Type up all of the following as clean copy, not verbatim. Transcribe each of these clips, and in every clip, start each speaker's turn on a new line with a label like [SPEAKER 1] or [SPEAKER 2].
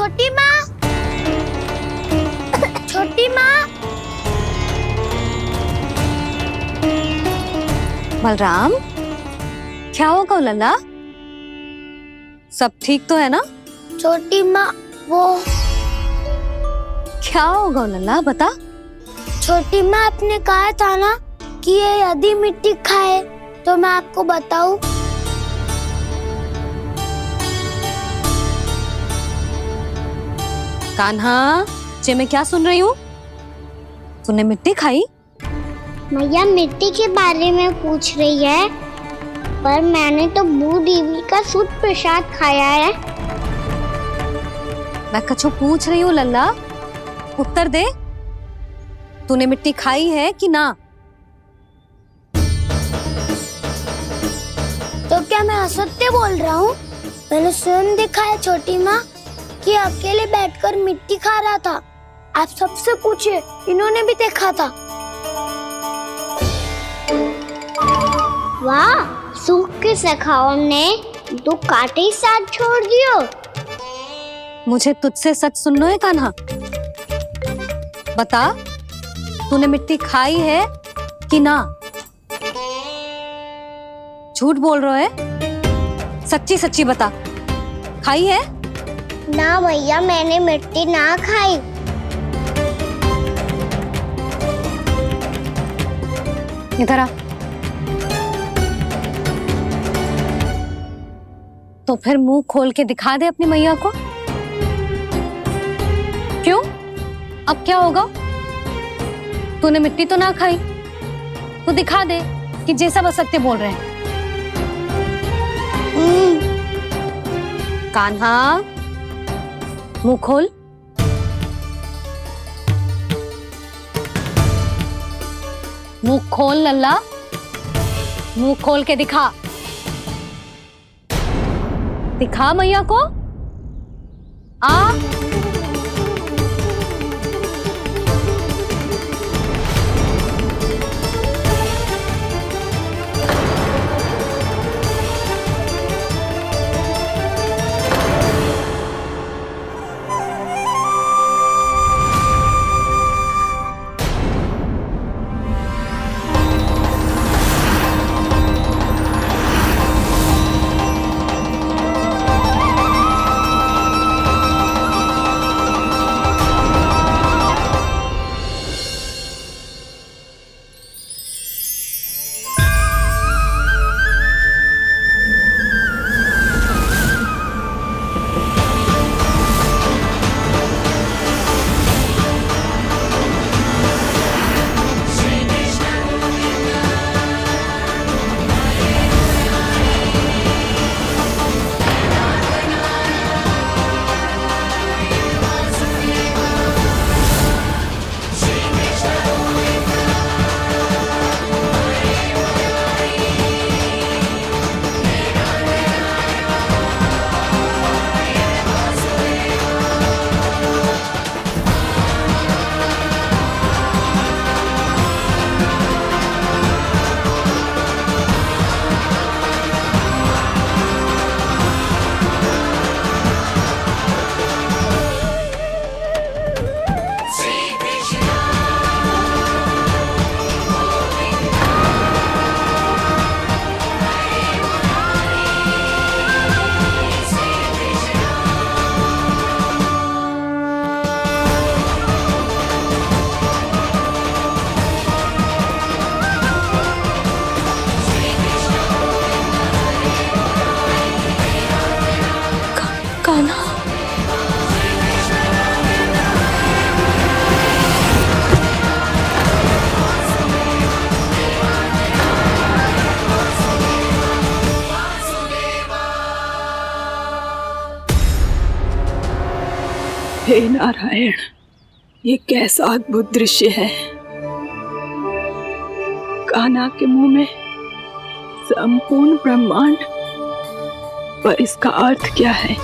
[SPEAKER 1] छोटी माँ, छोटी माँ।
[SPEAKER 2] बलराम, क्या होगा लल्ला? सब ठीक तो है ना?
[SPEAKER 1] छोटी माँ, वो
[SPEAKER 2] क्या होगा लल्ला, बता।
[SPEAKER 1] छोटी माँ, आपने कहा था ना कि ये यदि मिट्टी खाए तो मैं आपको बताऊं।
[SPEAKER 2] कान्हा, जे मैं क्या सुन रही हूँ? तूने मिट्टी खाई?
[SPEAKER 1] मैया मिट्टी के बारे में पूछ रही है, पर मैंने तो भू देवी का शुद्ध प्रसाद खाया है।
[SPEAKER 2] मैं कछु पूछ रही हूँ लल्ला, उत्तर दे। तूने मिट्टी खाई है कि ना?
[SPEAKER 1] तो क्या मैं असत्य बोल रहा हूँ? मैंने स्वयं देखा है छोटी माँ कि अकेले बैठकर मिट्टी खा रहा था। आप सबसे पूछिए, इन्होंने भी देखा था। वाह, सूख के सखाओ ने 2 कांटे ही साथ छोड़ दियो।
[SPEAKER 2] मुझे तुझसे सच सुनना है कान्हा। बता, तूने मिट्टी खाई है कि ना? झूठ बोल रहा है, सच्ची सच्ची बता, खाई है?
[SPEAKER 1] ना भैया, मैंने मिट्टी ना खाई।
[SPEAKER 2] इधर आ। तो फिर मुंह खोल के दिखा दे अपनी मैया को। क्यों? अब क्या होगा? तूने मिट्टी तो ना खाई, तो दिखा दे कि जे सब असत्य बोल रहे हैं। कान्हा, मुंह खोल। मुंह खोल लल्ला, मुंह खोल के दिखा। दिखा मैया को। आ कान्हा,
[SPEAKER 3] हे नारायण, ये कैसा अद्भुत दृश्य है। कान्हा के मुंह में संपूर्ण ब्रह्मांड, पर इसका अर्थ क्या है?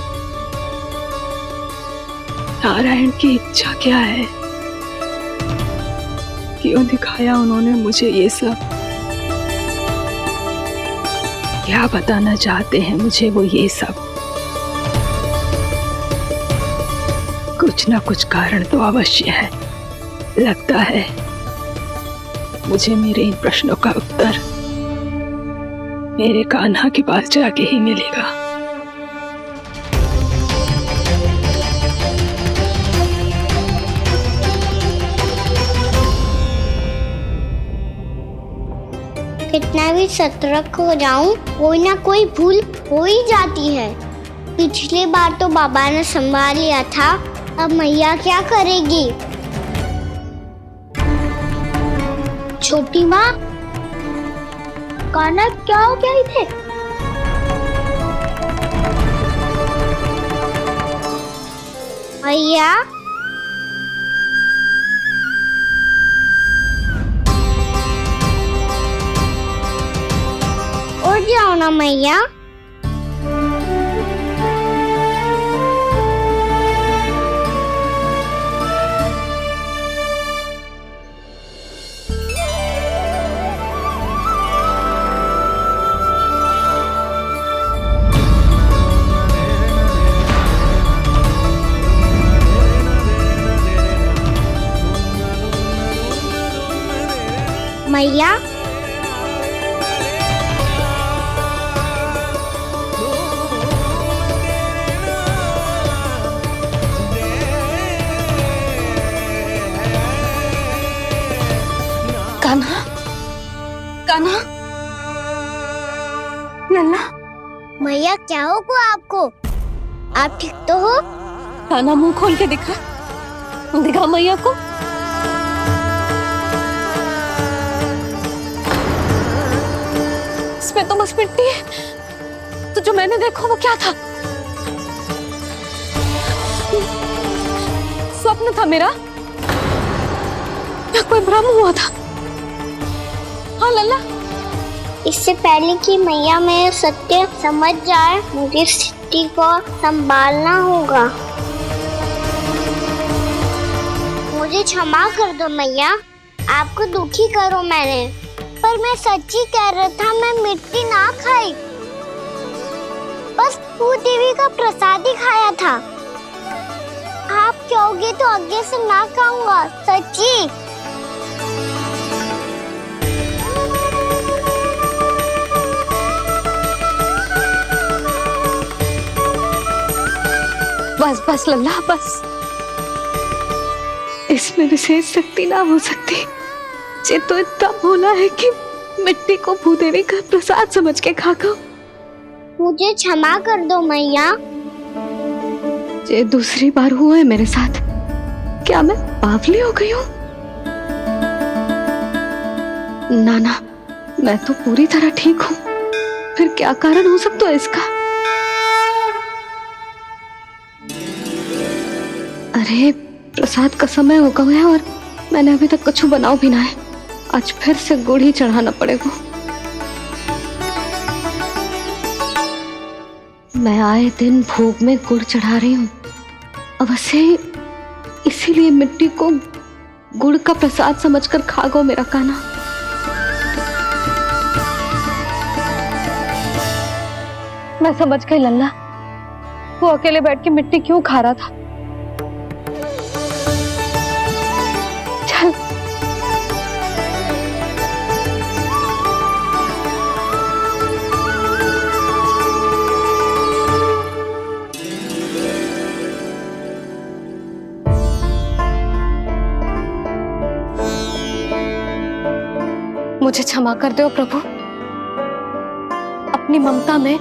[SPEAKER 3] नारायण की इच्छा क्या है? क्यों दिखाया उन्होंने मुझे ये सब? क्या बताना चाहते हैं मुझे वो ये सब? कुछ ना कुछ कारण तो अवश्य है। लगता है मुझे मेरे इन प्रश्नों का उत्तर मेरे कान्हा के पास जाके ही मिलेगा।
[SPEAKER 1] कितना भी सतर्क हो जाऊं, कोई ना कोई भूल हो ही जाती है। पिछली बार तो बाबा ने संभाल लिया था, अब मैया क्या करेगी? छोटी माँ, कान्हा क्या हो गया इधर? मैया, उठ जाओ ना मैया। मैया,
[SPEAKER 2] कान्हा, कान्हा, लल्ला,
[SPEAKER 1] मैया क्या होगा आपको? आप ठीक तो हो?
[SPEAKER 2] कान्हा मुंह खोल के दिखा, दिखा मैया को। इसमें तो बस मिट्टी है, तो जो मैंने देखा वो क्या था? स्वप्न था मेरा या कोई भ्रम हुआ था? हाँ लल्ला,
[SPEAKER 1] इससे पहले कि मैया मेरे सत्य समझ जाए, मुझे स्थिति को संभालना होगा। मुझे क्षमा कर दो मैया, आपको दुखी करो मैंने, पर मैं सच्ची कह रहा था, मैं मिट्टी ना खाई, बस भूत देवी का प्रसाद ही खाया था। आप कहोगे तो आगे से ना खाऊंगा, सच्ची।
[SPEAKER 2] बस बस लल्ला, बस। इसमें विशेष शक्ति ना हो सकती। ये तो इतना भोला है कि मिट्टी को भूदेवी का प्रसाद समझ के खागा।
[SPEAKER 1] मुझे क्षमा कर दो मैया।
[SPEAKER 2] ये दूसरी बार हुआ है मेरे साथ। क्या मैं बावली हो गई हूँ? ना ना, मैं तो पूरी तरह ठीक हूँ। फिर क्या कारण हो सकता है इसका? अरे प्रसाद का समय हो गया है और मैंने अभी तक कुछ बनाओ भी ना है। आज फिर से गुड़ ही चढ़ाना पड़ेगा। मैं आए दिन भोग में गुड़ चढ़ा रही हूँ, अवश्य इसीलिए मिट्टी को गुड़ का प्रसाद समझकर खागो मेरा कान्हा। मैं समझ गई लल्ला, वो अकेले बैठ के मिट्टी क्यों खा रहा था। चल मुझे क्षमा कर दो प्रभु। अपनी ममता में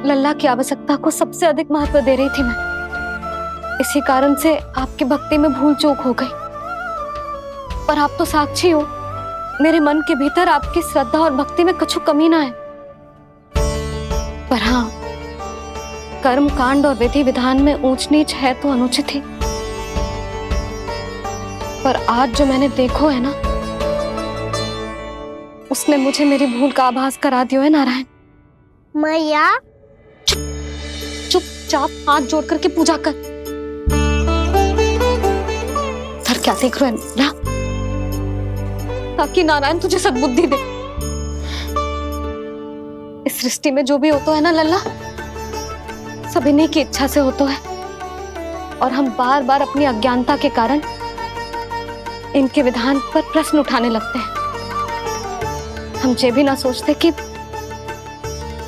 [SPEAKER 2] लल्ला की आवश्यकता को सबसे अधिक महत्व दे रही थी मैं। इसी कारण से आपकी भक्ति में भूल चूक हो गई। पर आप तो साक्षी हो, मेरे मन के भीतर आपकी श्रद्धा और भक्ति में कुछ कमी ना है। पर हाँ, कर्म कांड और विधि विधान में ऊंच नीच है तो अनुचित ही। पर आज जो मैंने देखो है ना, उसने मुझे मेरी भूल का आभास करा दिया है नारायण।
[SPEAKER 1] मैया,
[SPEAKER 2] चुपचाप हाथ जोड़ करके पूजा कर। सर क्या देख रहे हैं ना, ताकि नारायण तुझे सद्बुद्धि दे। इस सृष्टि में जो भी होता है ना लल्ला, सब इन्हीं की इच्छा से होता है। और हम बार बार अपनी अज्ञानता के कारण इनके विधान पर प्रश्न उठाने लगते हैं। हम ये भी ना सोचते कि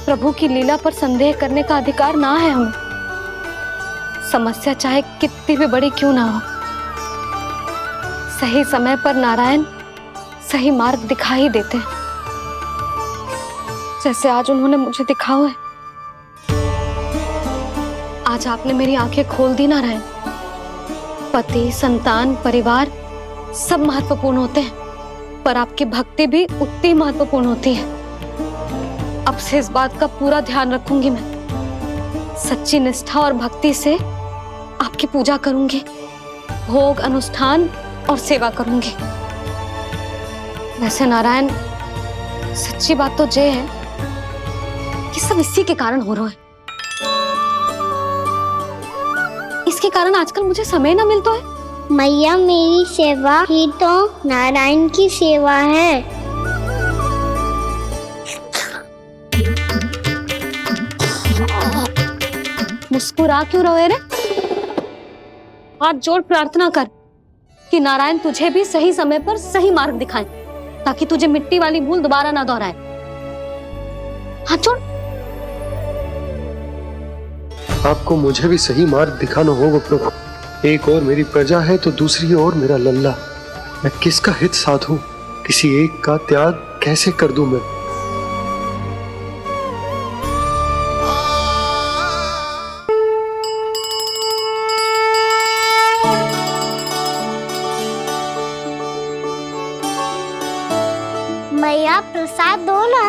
[SPEAKER 2] प्रभु की लीला पर संदेह करने का अधिकार ना है हमें। समस्या चाहे कितनी भी बड़ी क्यों ना हो, सही समय पर नारायण सही मार्ग दिखा ही देते हैं, जैसे आज उन्होंने मुझे दिखा हुआ है। आज आपने मेरी आंखें खोल दी नारायण। पति, संतान, परिवार सब महत्वपूर्ण होते हैं, पर आपकी भक्ति भी उतनी महत्वपूर्ण होती है। अब से इस बात का पूरा ध्यान रखूंगी मैं। सच्ची निष्ठा और भक्ति से आपकी पूजा करूंगी, भोग, अनुष्ठान और सेवा करूंगी। वैसे नारायण, सच्ची बात तो ये है कि सब इसी के कारण हो रहा है। इसके कारण आजकल मुझे समय ना मिलता है।
[SPEAKER 1] मैया, मेरी सेवा ही तो नारायण की सेवा है।
[SPEAKER 2] मुस्कुरा क्यों रहे रे? हाथ जोड़ प्रार्थना कर कि नारायण तुझे भी सही समय पर सही मार्ग दिखाएं, ताकि तुझे मिट्टी वाली भूल दोबारा ना दोहराए। हाथ जोड़।
[SPEAKER 4] आपको मुझे भी सही मार्ग दिखाना होगा प्रभु। एक और मेरी प्रजा है तो दूसरी ओर मेरा लल्ला। मैं किसका हित साधूं? किसी एक का त्याग कैसे कर दूं मैं?
[SPEAKER 1] मैया, प्रसाद दो ना।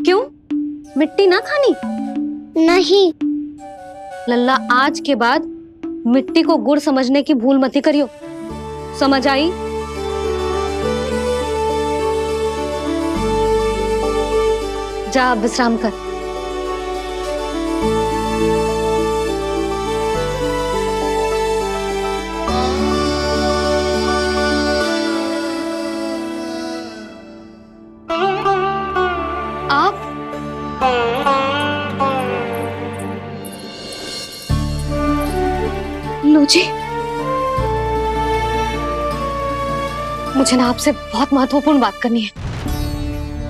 [SPEAKER 2] क्यों? मिट्टी ना खानी?
[SPEAKER 1] नहीं।
[SPEAKER 2] लल्ला, आज के बाद मिट्टी को गुड़ समझने की भूल मत करियो। समझ आई? जा विश्राम कर। आप लो जी, मुझे ना आपसे बहुत महत्वपूर्ण बात करनी है।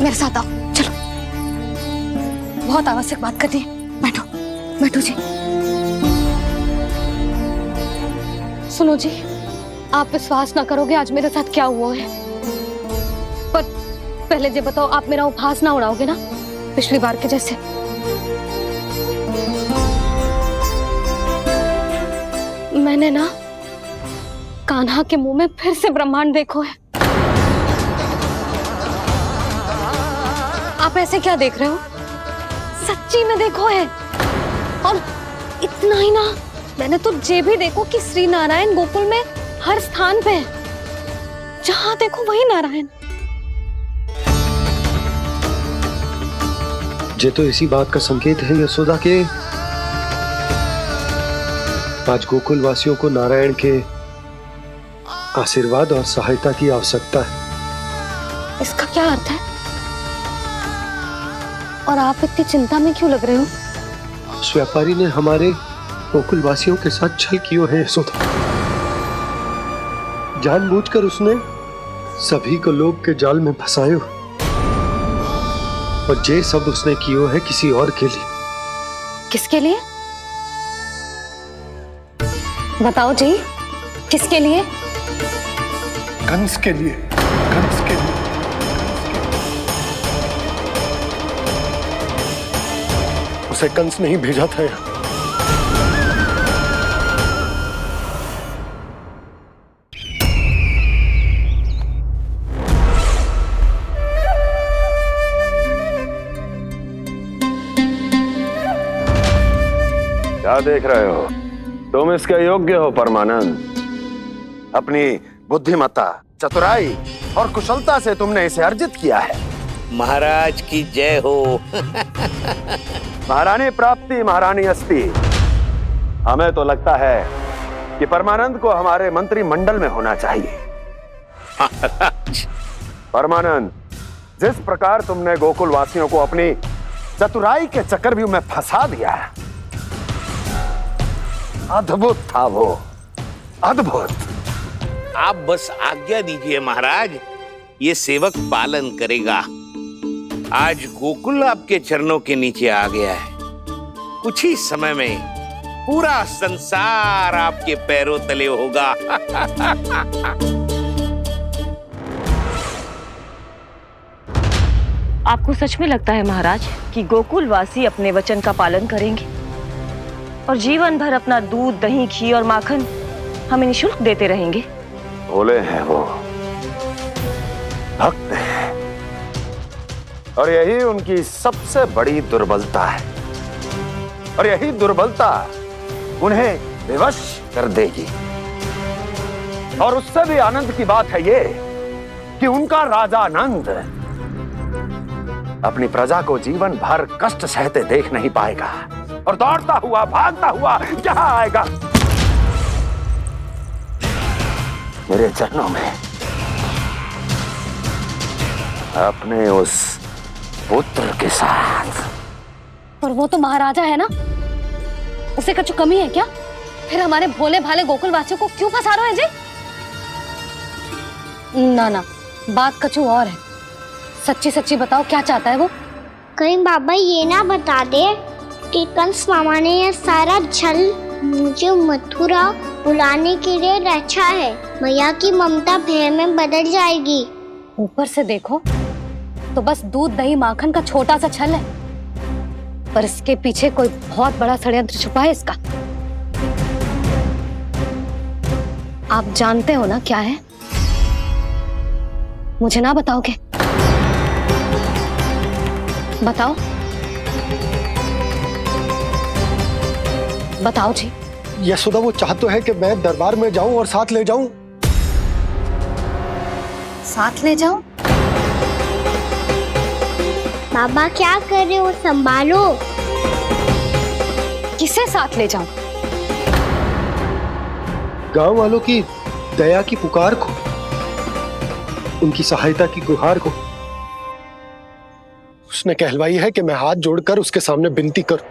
[SPEAKER 2] मेरे साथ आओ, चलो। बहुत आवश्यक बात करनी है। बैठो, बैठो जी। सुनो जी, आप विश्वास ना करोगे आज मेरे साथ क्या हुआ है। पर पहले ये बताओ, आप मेरा उपहास ना उड़ाओगे ना, पिछली बार के जैसे? मैंने ना कान्हा के मुंह में फिर से ब्रह्मांड देखो है। आप ऐसे क्या देख रहे हो? सच्ची में देखो है। और इतना ही ना, मैंने तो ये भी देखो कि श्री नारायण गोकुल में हर स्थान पे है। जहां देखो वही नारायण।
[SPEAKER 4] ये तो इसी बात का संकेत है यशोदा के आज गोकुल वासियों को नारायण के आशीर्वाद और सहायता की आवश्यकता है।
[SPEAKER 2] इसका क्या अर्थ है? और आप इतनी चिंता में क्यों लग रहे हो?
[SPEAKER 4] उस व्यापारी ने हमारे गोकुल वासियों के साथ छल किया है यशोदा। जानबूझकर उसने सभी को लोभ के जाल में फंसायो, और ये सब उसने किया है किसी और के लिए।
[SPEAKER 2] किसके लिए? बताओ जी, किसके लिए?
[SPEAKER 4] कंस के लिए। कंस के लिए। उसे कंस नहीं भेजा था यहाँ।
[SPEAKER 5] क्या देख रहे हो? तुम इसके योग्य हो परमानंद। अपनी बुद्धिमत्ता, चतुराई और कुशलता से तुमने इसे अर्जित किया है।
[SPEAKER 6] महाराज की जय हो।
[SPEAKER 5] महारानी प्राप्ति महारानी अस्ति। हमें तो लगता है कि परमानंद को हमारे मंत्रिमंडल में होना चाहिए। परमानंद, जिस प्रकार तुमने गोकुल वासियों को अपनी चतुराई के चक्रव्यूह में फंसा दिया है, अद्भुत था वो, अद्भुत।
[SPEAKER 6] आप बस आज्ञा दीजिए महाराज, ये सेवक पालन करेगा। आज गोकुल आपके चरणों के नीचे आ गया है। कुछ ही समय में पूरा संसार आपके पैरों तले होगा।
[SPEAKER 7] आपको सच में लगता है महाराज कि गोकुलवासी अपने वचन का पालन करेंगे और जीवन भर अपना दूध, दही, घी और माखन हमें निःशुल्क देते रहेंगे?
[SPEAKER 5] भोले हैं वो, भक्त हैं, और यही उनकी सबसे बड़ी दुर्बलता है। और यही दुर्बलता उन्हें विवश कर देगी। और उससे भी आनंद की बात है ये कि उनका राजा नंद अपनी प्रजा को जीवन भर कष्ट सहते देख नहीं पाएगा और दौड़ता हुआ, भागता हुआ यहाँ आएगा मेरे चरणों में, अपने उस पुत्र के साथ।
[SPEAKER 2] और वो तो महाराजा है ना, उसे कुछ कमी है क्या? फिर हमारे भोले भाले गोकुल वासियों को क्यों फंसा रहे हैं जी? ना ना, बात कछु और है। सच्ची सच्ची बताओ, क्या चाहता है वो?
[SPEAKER 1] कहीं बाबा ये ना बता दे कि कंस मामा ने यह सारा छल मुझे मथुरा बुलाने के लिए रचा है। मैया की ममता भय में बदल जाएगी।
[SPEAKER 2] ऊपर से देखो तो बस दूध, दही, माखन का छोटा सा छल है, पर इसके पीछे कोई बहुत बड़ा षड्यंत्र छुपा है इसका। आप जानते हो ना क्या है? मुझे ना बताओगे? बताओ, बताओ जी।
[SPEAKER 4] यशोदा, वो चाह तो है कि मैं दरबार में जाऊं और साथ ले जाऊं।
[SPEAKER 2] साथ ले जाओ?
[SPEAKER 1] बाबा क्या कर रहे हो, संभालो।
[SPEAKER 2] किसे साथ ले जाऊं?
[SPEAKER 4] गांव वालों की दया की पुकार को, उनकी सहायता की गुहार को। उसने कहलवाई है कि मैं हाथ जोड़कर उसके सामने विनती करूं,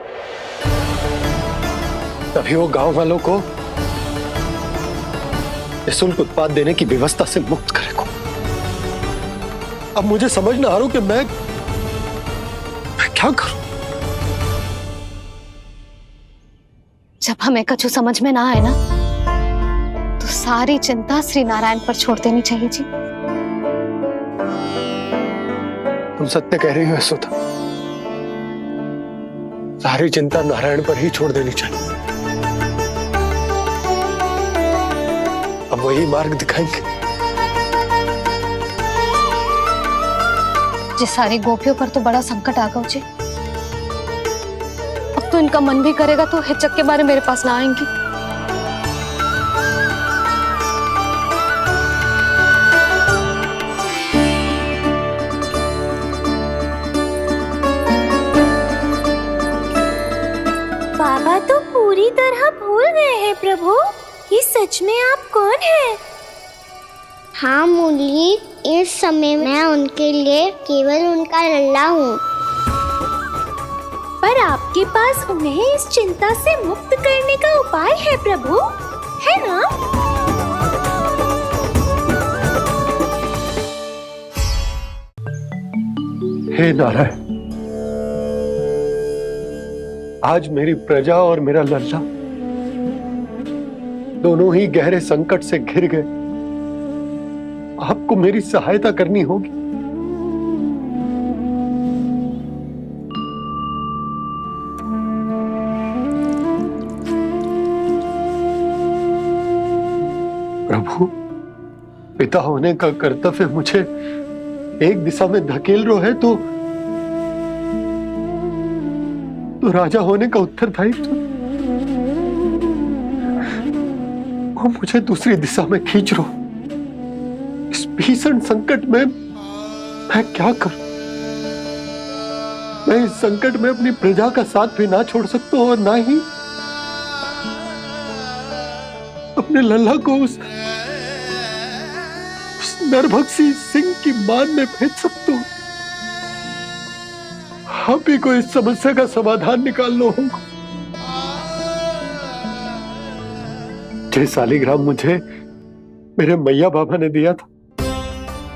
[SPEAKER 4] तभी वो गांव वालों को निःशुल्क उत्पाद देने की व्यवस्था से मुक्त करेगा। अब मुझे समझ ना आ रहा कि मैं क्या करूं।
[SPEAKER 2] जब हमें कछु समझ में ना आए ना, तो सारी चिंता श्री नारायण पर छोड़ देनी चाहिए जी।
[SPEAKER 4] तुम सत्य कह रही हो यशोदा, सारी चिंता नारायण पर ही छोड़ देनी चाहिए। अब वही मार्ग दिखाएंगे।
[SPEAKER 2] जिस सारी गोपियों पर तो बड़ा संकट आ गया जी। अब तो इनका मन भी करेगा तो हिचक के बारे मेरे पास ना आएंगी।
[SPEAKER 1] बाबा तो पूरी तरह भूल गए हैं प्रभु, ये सच में आप कौन हैं? हाँ मुरली, इस समय मैं उनके लिए केवल उनका लल्ला हूँ। पर आपके पास उन्हें इस चिंता से मुक्त करने का उपाय है प्रभु, है ना?
[SPEAKER 4] हे नारायण, आज मेरी प्रजा और मेरा लल्ला दोनों ही गहरे संकट से घिर गए। आपको मेरी सहायता करनी होगी। प्रभु, पिता होने का कर्तव्य मुझे एक दिशा में धकेल रहा है तो राजा होने का उत्तरदायित्व वो मुझे दूसरी दिशा में खींच रहा। इस भीषण संकट में मैं क्या करूं? मैं इस संकट में अपनी प्रजा का साथ भी ना छोड़ सकता हूं और ना ही अपने लल्ला को उस नरभक्षी सिंह की मान में भेज सकता हूं। आप ही को इस समस्या का समाधान निकालना होगा। ये सालिग्राम मुझे मेरे मैया बाबा ने दिया था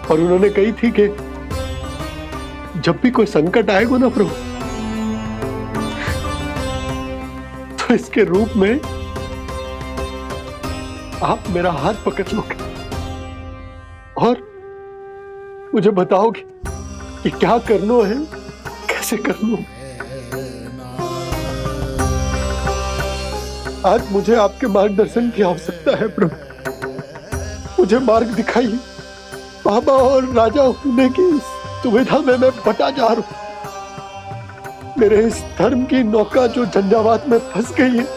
[SPEAKER 4] और उन्होंने कही थी कि जब भी कोई संकट आएगा ना प्रभु, तो इसके रूप में आप मेरा हाथ पकड़ लोगे और मुझे बताओगे कि क्या करना है, कैसे करना है। आज मुझे आपके मार्गदर्शन की आवश्यकता है प्रभु। मुझे मार्ग दिखाइए। बाबा और राजा होने की दुविधा में मैं बटा जा रहा हूं। मेरे इस धर्म की नौका जो झंझावात में फंस गई है,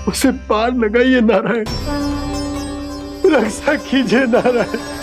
[SPEAKER 4] उसे पार लगाइए नारायण, रक्षा कीजिए नारायण।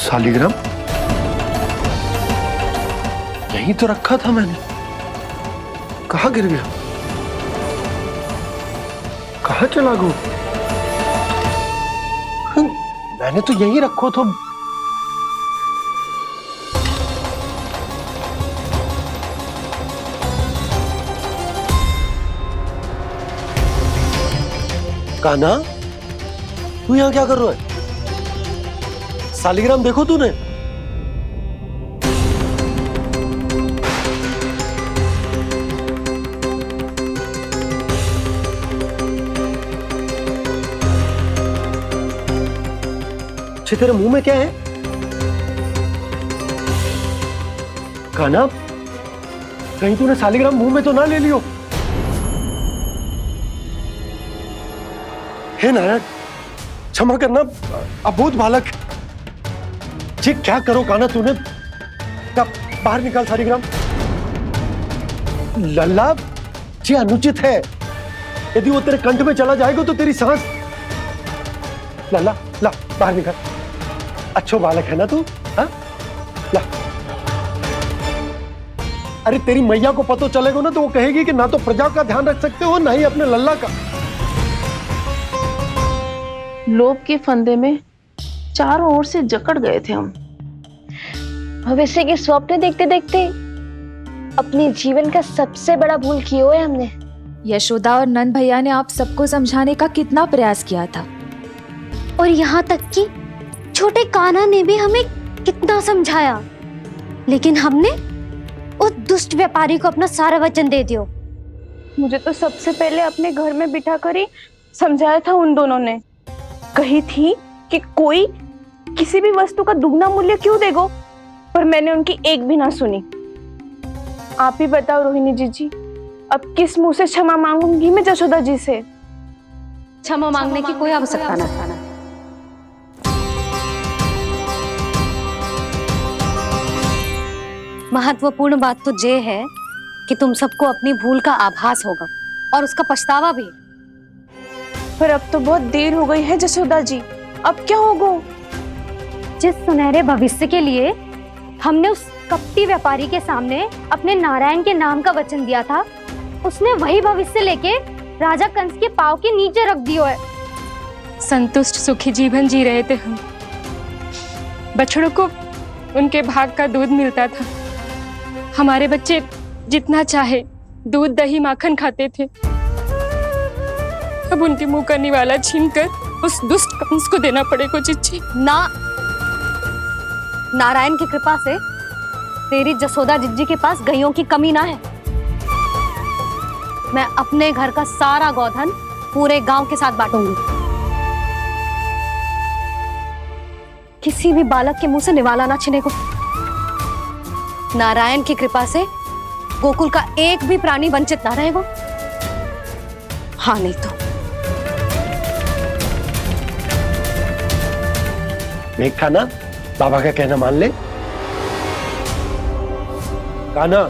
[SPEAKER 4] सालिग्राम यहीं तो रखा था मैंने, कहाँ गिर गया, कहाँ चला गया? मैंने तो यहीं रखो तो। कान्हा, तू यहाँ क्या कर रहा है? सालिग्राम देखो तूने? तेरे मुंह में क्या है? कान्हा, कहीं तूने सालिग्राम मुंह में तो ना ले लियो? हे नारायण, क्षमा करना, अबोध बालक। जी क्या करो कान्हा तूने? बाहर निकाल सालिग्राम। लल्ला, जी अनुचित है। यदि वो तेरे कंठ में चला जाएगा तो तेरी सांस। लल्ला, ला बाहर निकाल। अच्छो बालक है ना तू? हाँ, ला। अरे तेरी मैया को पता चलेगा ना तो वो कहेगी कि ना तो प्रजा का ध्यान रख सकते हो, ना ही अपने लल्ला का।
[SPEAKER 8] लोभ के फंदे में चारों ओर से जकड़ गए थे हम।
[SPEAKER 2] भविष्य के स्वप्न देखते देखते अपने जीवन का सबसे बड़ा भूल किया है हमने।
[SPEAKER 9] यशोदा और नंद भैया ने आप सबको समझाने का कितना प्रयास किया था,
[SPEAKER 1] और यहाँ तक कि छोटे कान्हा ने भी हमें कितना समझाया, लेकिन हमने उस दुष्ट व्यापारी को अपना सारा वचन दे दिया।
[SPEAKER 8] मुझे तो सबसे पहले अपने घर में बिठा कर ही समझाया था उन दोनों ने। कही थी कि कोई किसी भी वस्तु का दुगना मूल्य क्यों देगा, पर मैंने उनकी एक भी ना सुनी। आप ही बताओ रोहिणी जी, अब किस मुंह से क्षमा मांगूंगी मैं जशोदा जी से?
[SPEAKER 2] क्षमा मांगने की कोई आवश्यकता ना था। महत्वपूर्ण बात तो ये है कि तुम सबको अपनी भूल का आभास होगा और उसका पछतावा भी।
[SPEAKER 8] पर अब तो बहुत देर हो गई है जशोदा जी, अब क्या होगा?
[SPEAKER 1] जिस सुनहरे भविष्य के लिए हमने उस कपटी व्यापारी के सामने अपने नारायण के नाम का वचन दिया था, उसने वही भविष्य लेके राजा कंस के पांव के नीचे रख दिया है।
[SPEAKER 10] संतुष्ट सुखी जीवन जी रहे थे हम। बछड़ों को उनके भाग का दूध मिलता था। हमारे बच्चे जितना चाहे दूध दही माखन खाते थे। अब उनके मुंह का निवाला छीनकर उस दुष्ट कंस को देना पड़ेगा चिच्ची।
[SPEAKER 2] ना, नारायण की कृपा से तेरी जसोदा जिज्जी के पास गैयों की कमी ना है। मैं अपने घर का सारा गोधन पूरे गांव के साथ बांटूंगी। किसी भी बालक के मुंह से निवाला ना छिने को। नारायण की कृपा से गोकुल का एक भी प्राणी वंचित ना रहेगा। हाँ नहीं तो
[SPEAKER 4] देख कान्हा, बाबा का कहना मान ले। कान्हा,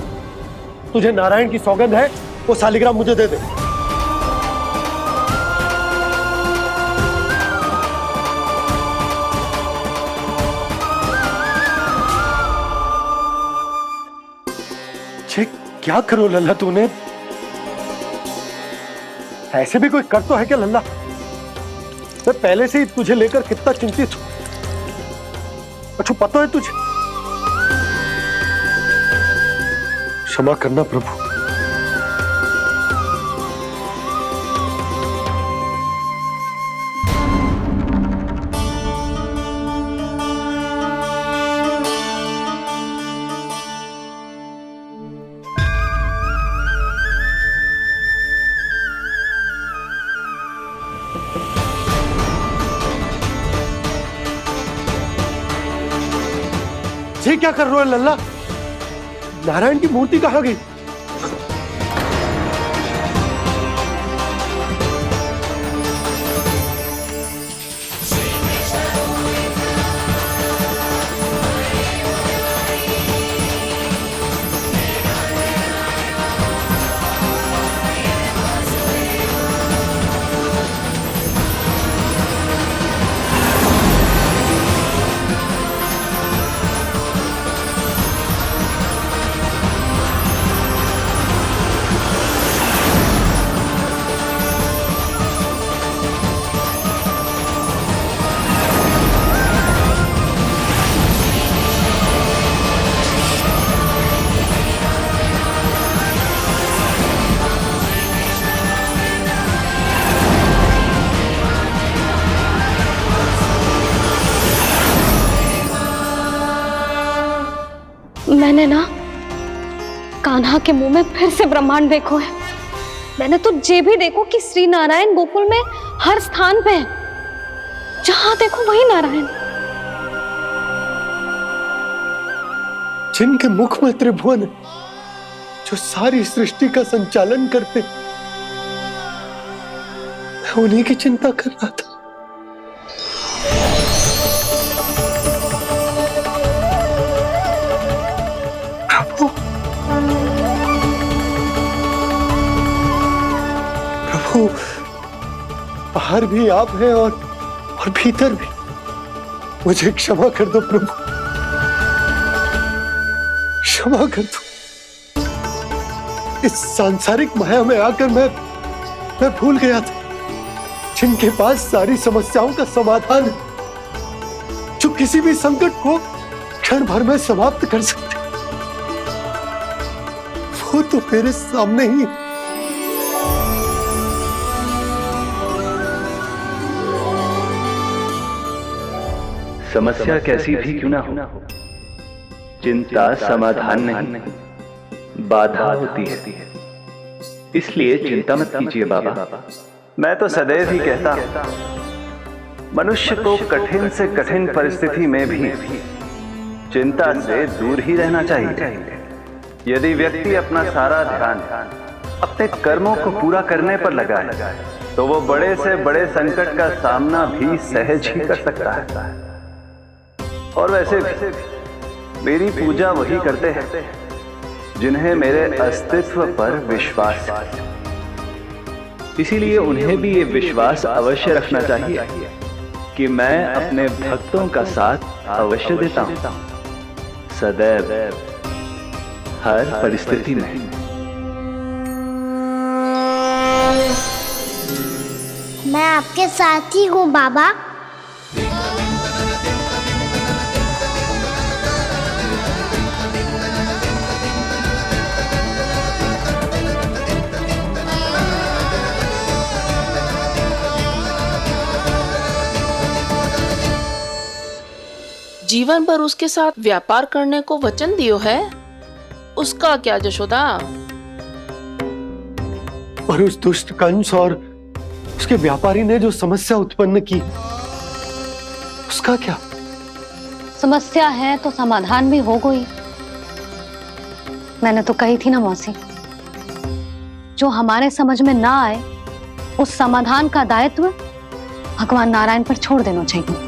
[SPEAKER 4] तुझे नारायण की सौगंध है, वो शालिग्राम मुझे दे दे। ये क्या करो लल्ला तूने? ऐसे भी कोई कर तो है क्या लल्ला? मैं पहले से ही तुझे लेकर कितना चिंतित हूं। अच्छा पता है तुझे? क्षमा करना प्रभु। ये क्या कर रहे हो लल्ला? नारायण की मूर्ति कहाँ गई?
[SPEAKER 2] मैंने ना कान्हा के मुंह में फिर से ब्रह्मांड देखो है। मैंने तो ये भी देखो कि श्री नारायण गोकुल में हर स्थान पे है, जहां देखो वही नारायण।
[SPEAKER 4] जिनके मुख में त्रिभुवन है, जो सारी सृष्टि का संचालन करते, मैं उन्हीं की चिंता कर रहा था। प्रभु बाहर भी आप हैं और भीतर भी। मुझे क्षमा कर दो प्रभु, क्षमा कर दो। इस सांसारिक माया में आकर मैं भूल गया था जिनके पास सारी समस्याओं का समाधान है, जो किसी भी संकट को क्षण भर में समाप्त कर सकते, वो तो मेरे सामने ही है।
[SPEAKER 11] समस्या कैसी भी क्यों ना हो, चिंता समाधान नहीं, बाधा होती है। इसलिए चिंता मत कीजिए बाबा। मैं तो सदैव ही कहता हूं, मनुष्य को कठिन से कठिन परिस्थिति में भी चिंता से दूर ही रहना चाहिए। यदि व्यक्ति अपना सारा ध्यान अपने कर्मों को पूरा करने पर लगाए, तो वो बड़े से बड़े संकट का सामना भी सहज ही कर सकता है। और वैसे भी मेरी पूजा वही करते हैं जिन्हें मेरे अस्तित्व पर विश्वास है। इसीलिए उन्हें भी ये विश्वास अवश्य रखना चाहिए कि मैं अपने भक्तों का साथ अवश्य देता हूं, सदैव, हर परिस्थिति में।
[SPEAKER 1] मैं आपके साथ ही हूँ बाबा।
[SPEAKER 12] जीवन भर उसके साथ व्यापार करने को वचन दियो है, उसका क्या यशोदा?
[SPEAKER 4] और उस दुष्ट कंस और उसके व्यापारी ने जो समस्या उत्पन्न की, उसका क्या?
[SPEAKER 2] समस्या है तो समाधान भी हो गई। मैंने तो कही थी ना मौसी, जो हमारे समझ में ना आए उस समाधान का दायित्व भगवान नारायण पर छोड़ देना चाहिए।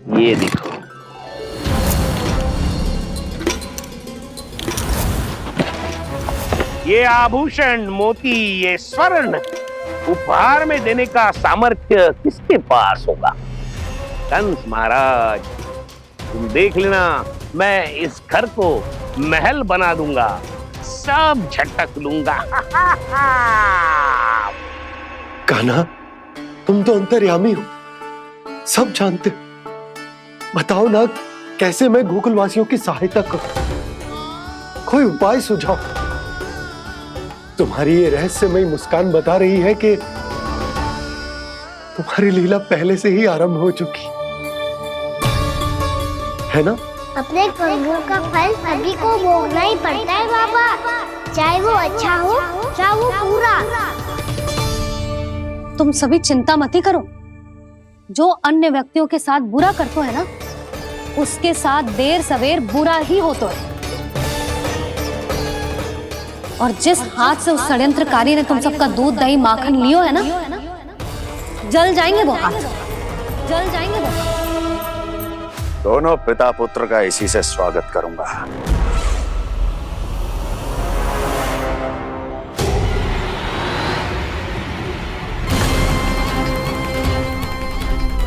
[SPEAKER 11] ये देखो।
[SPEAKER 6] ये आभूषण, मोती, ये स्वर्ण उपहार में देने का सामर्थ्य किसके पास होगा? कंस महाराज, तुम देख लेना, मैं इस घर को महल बना दूंगा, सब झटक लूंगा।
[SPEAKER 4] कान्हा, तुम तो अंतर्यामी हो, सब जानते हो। बताओ ना, कैसे मैं गोकुलवासियों की सहायता करूं? कोई उपाय सुझाओ। तुम्हारी ये रहस्यमयी मुस्कान बता रही है कि तुम्हारी लीला पहले से ही आरंभ हो चुकी है ना?
[SPEAKER 1] अपने कर्मों का फल सभी को भोगना ही पड़ता है बाबा, चाहे वो अच्छा हो चाहे वो बुरा।
[SPEAKER 2] तुम सभी चिंता मत ही करो। जो अन्य व्यक्तियों के साथ बुरा करते है ना, उसके साथ देर सवेर बुरा ही होता है। और जिस हाथ से उस षड्यंत्रकारी ने तुम सबका दूध दही माखन लियो है ना, जल जाएंगे वो हाथ, जल जाएंगे वो हाथ।
[SPEAKER 5] दोनों पिता पुत्र का इसी से स्वागत करूंगा।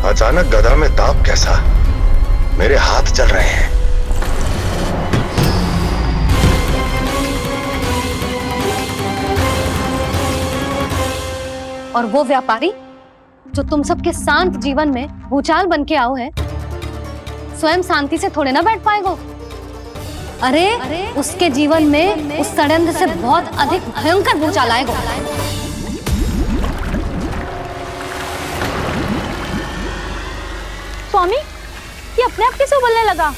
[SPEAKER 13] अचानक गदा में ताप कैसा? मेरे हाथ जल रहे हैं।
[SPEAKER 2] और वो व्यापारी जो तुम सबके शांत जीवन में भूचाल बन के आओ है, स्वयं शांति से थोड़े ना बैठ पाएगो। अरे उसके जीवन में उस षड्यंत्र से बहुत अधिक भयंकर भूचाल आएगा।
[SPEAKER 8] स्वामी, ये अपने आप कैसे उबलने लगा?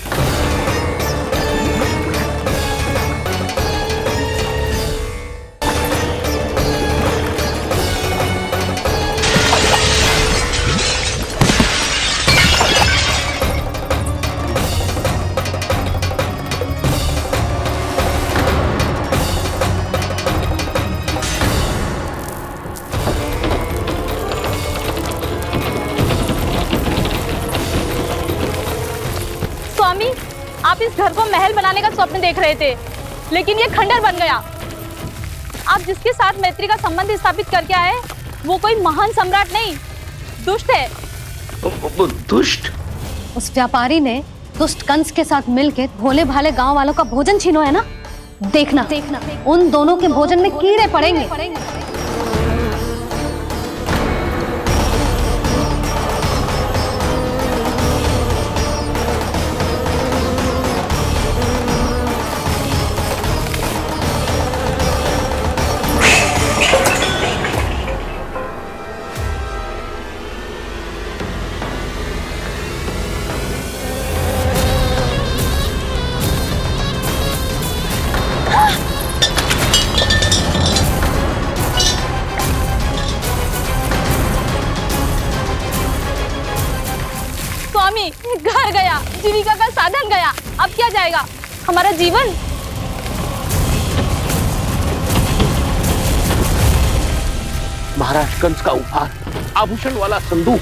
[SPEAKER 8] स्वामी, आप इस घर को महल बनाने का स्वप्न देख रहे थे, लेकिन ये खंडर बन गया। आप जिसके साथ मैत्री का संबंध स्थापित करके आए, वो कोई महान सम्राट नहीं, दुष्ट है।
[SPEAKER 6] दुष्ट?
[SPEAKER 2] उस व्यापारी ने दुष्ट कंस के साथ मिलकर भोले भाले गांव वालों का भोजन छीनो है ना, देखना उन दोनों के भोजन में कीड़े पड़ेंगे।
[SPEAKER 8] स्वामी, घर गया, जीविका का साधन गया, अब क्या जाएगा हमारा जीवन?
[SPEAKER 6] महाराज कंस का उपहार, आभूषण वाला संदूक।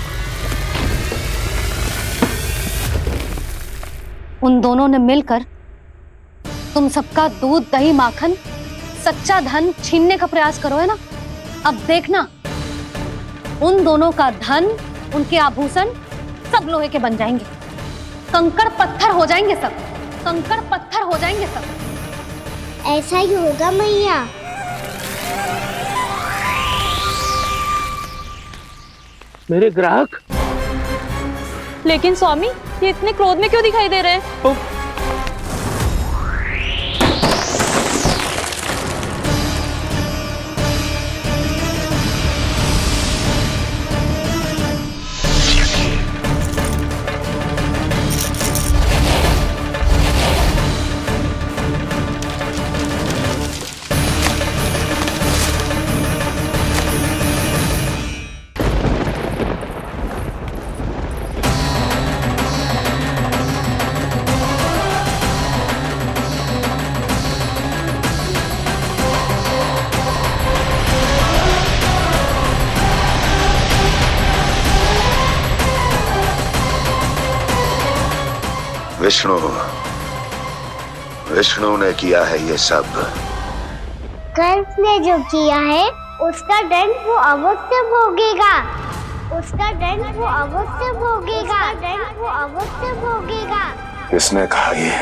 [SPEAKER 2] उन दोनों ने मिलकर तुम सबका दूध दही माखन सच्चा धन छीनने का प्रयास करो है ना। अब देखना उन दोनों का धन, उनके आभूषण सब लोहे के बन जाएंगे, कंकड़ पत्थर हो जाएंगे सब, कंकड़ पत्थर हो जाएंगे सब।
[SPEAKER 1] ऐसा ही होगा मैया।
[SPEAKER 6] मेरे ग्राहक?
[SPEAKER 8] लेकिन स्वामी, ये इतने क्रोध में क्यों दिखाई दे रहे हैं?
[SPEAKER 13] विष्णु ने किया है ये सब।
[SPEAKER 1] कंस ने जो किया है उसका दंड वो अवश्य भोगेगा। उसका दंड वो अवश्य भोगेगा। दंड वो अवश्य भोगेगा।
[SPEAKER 13] किसने कहा ये?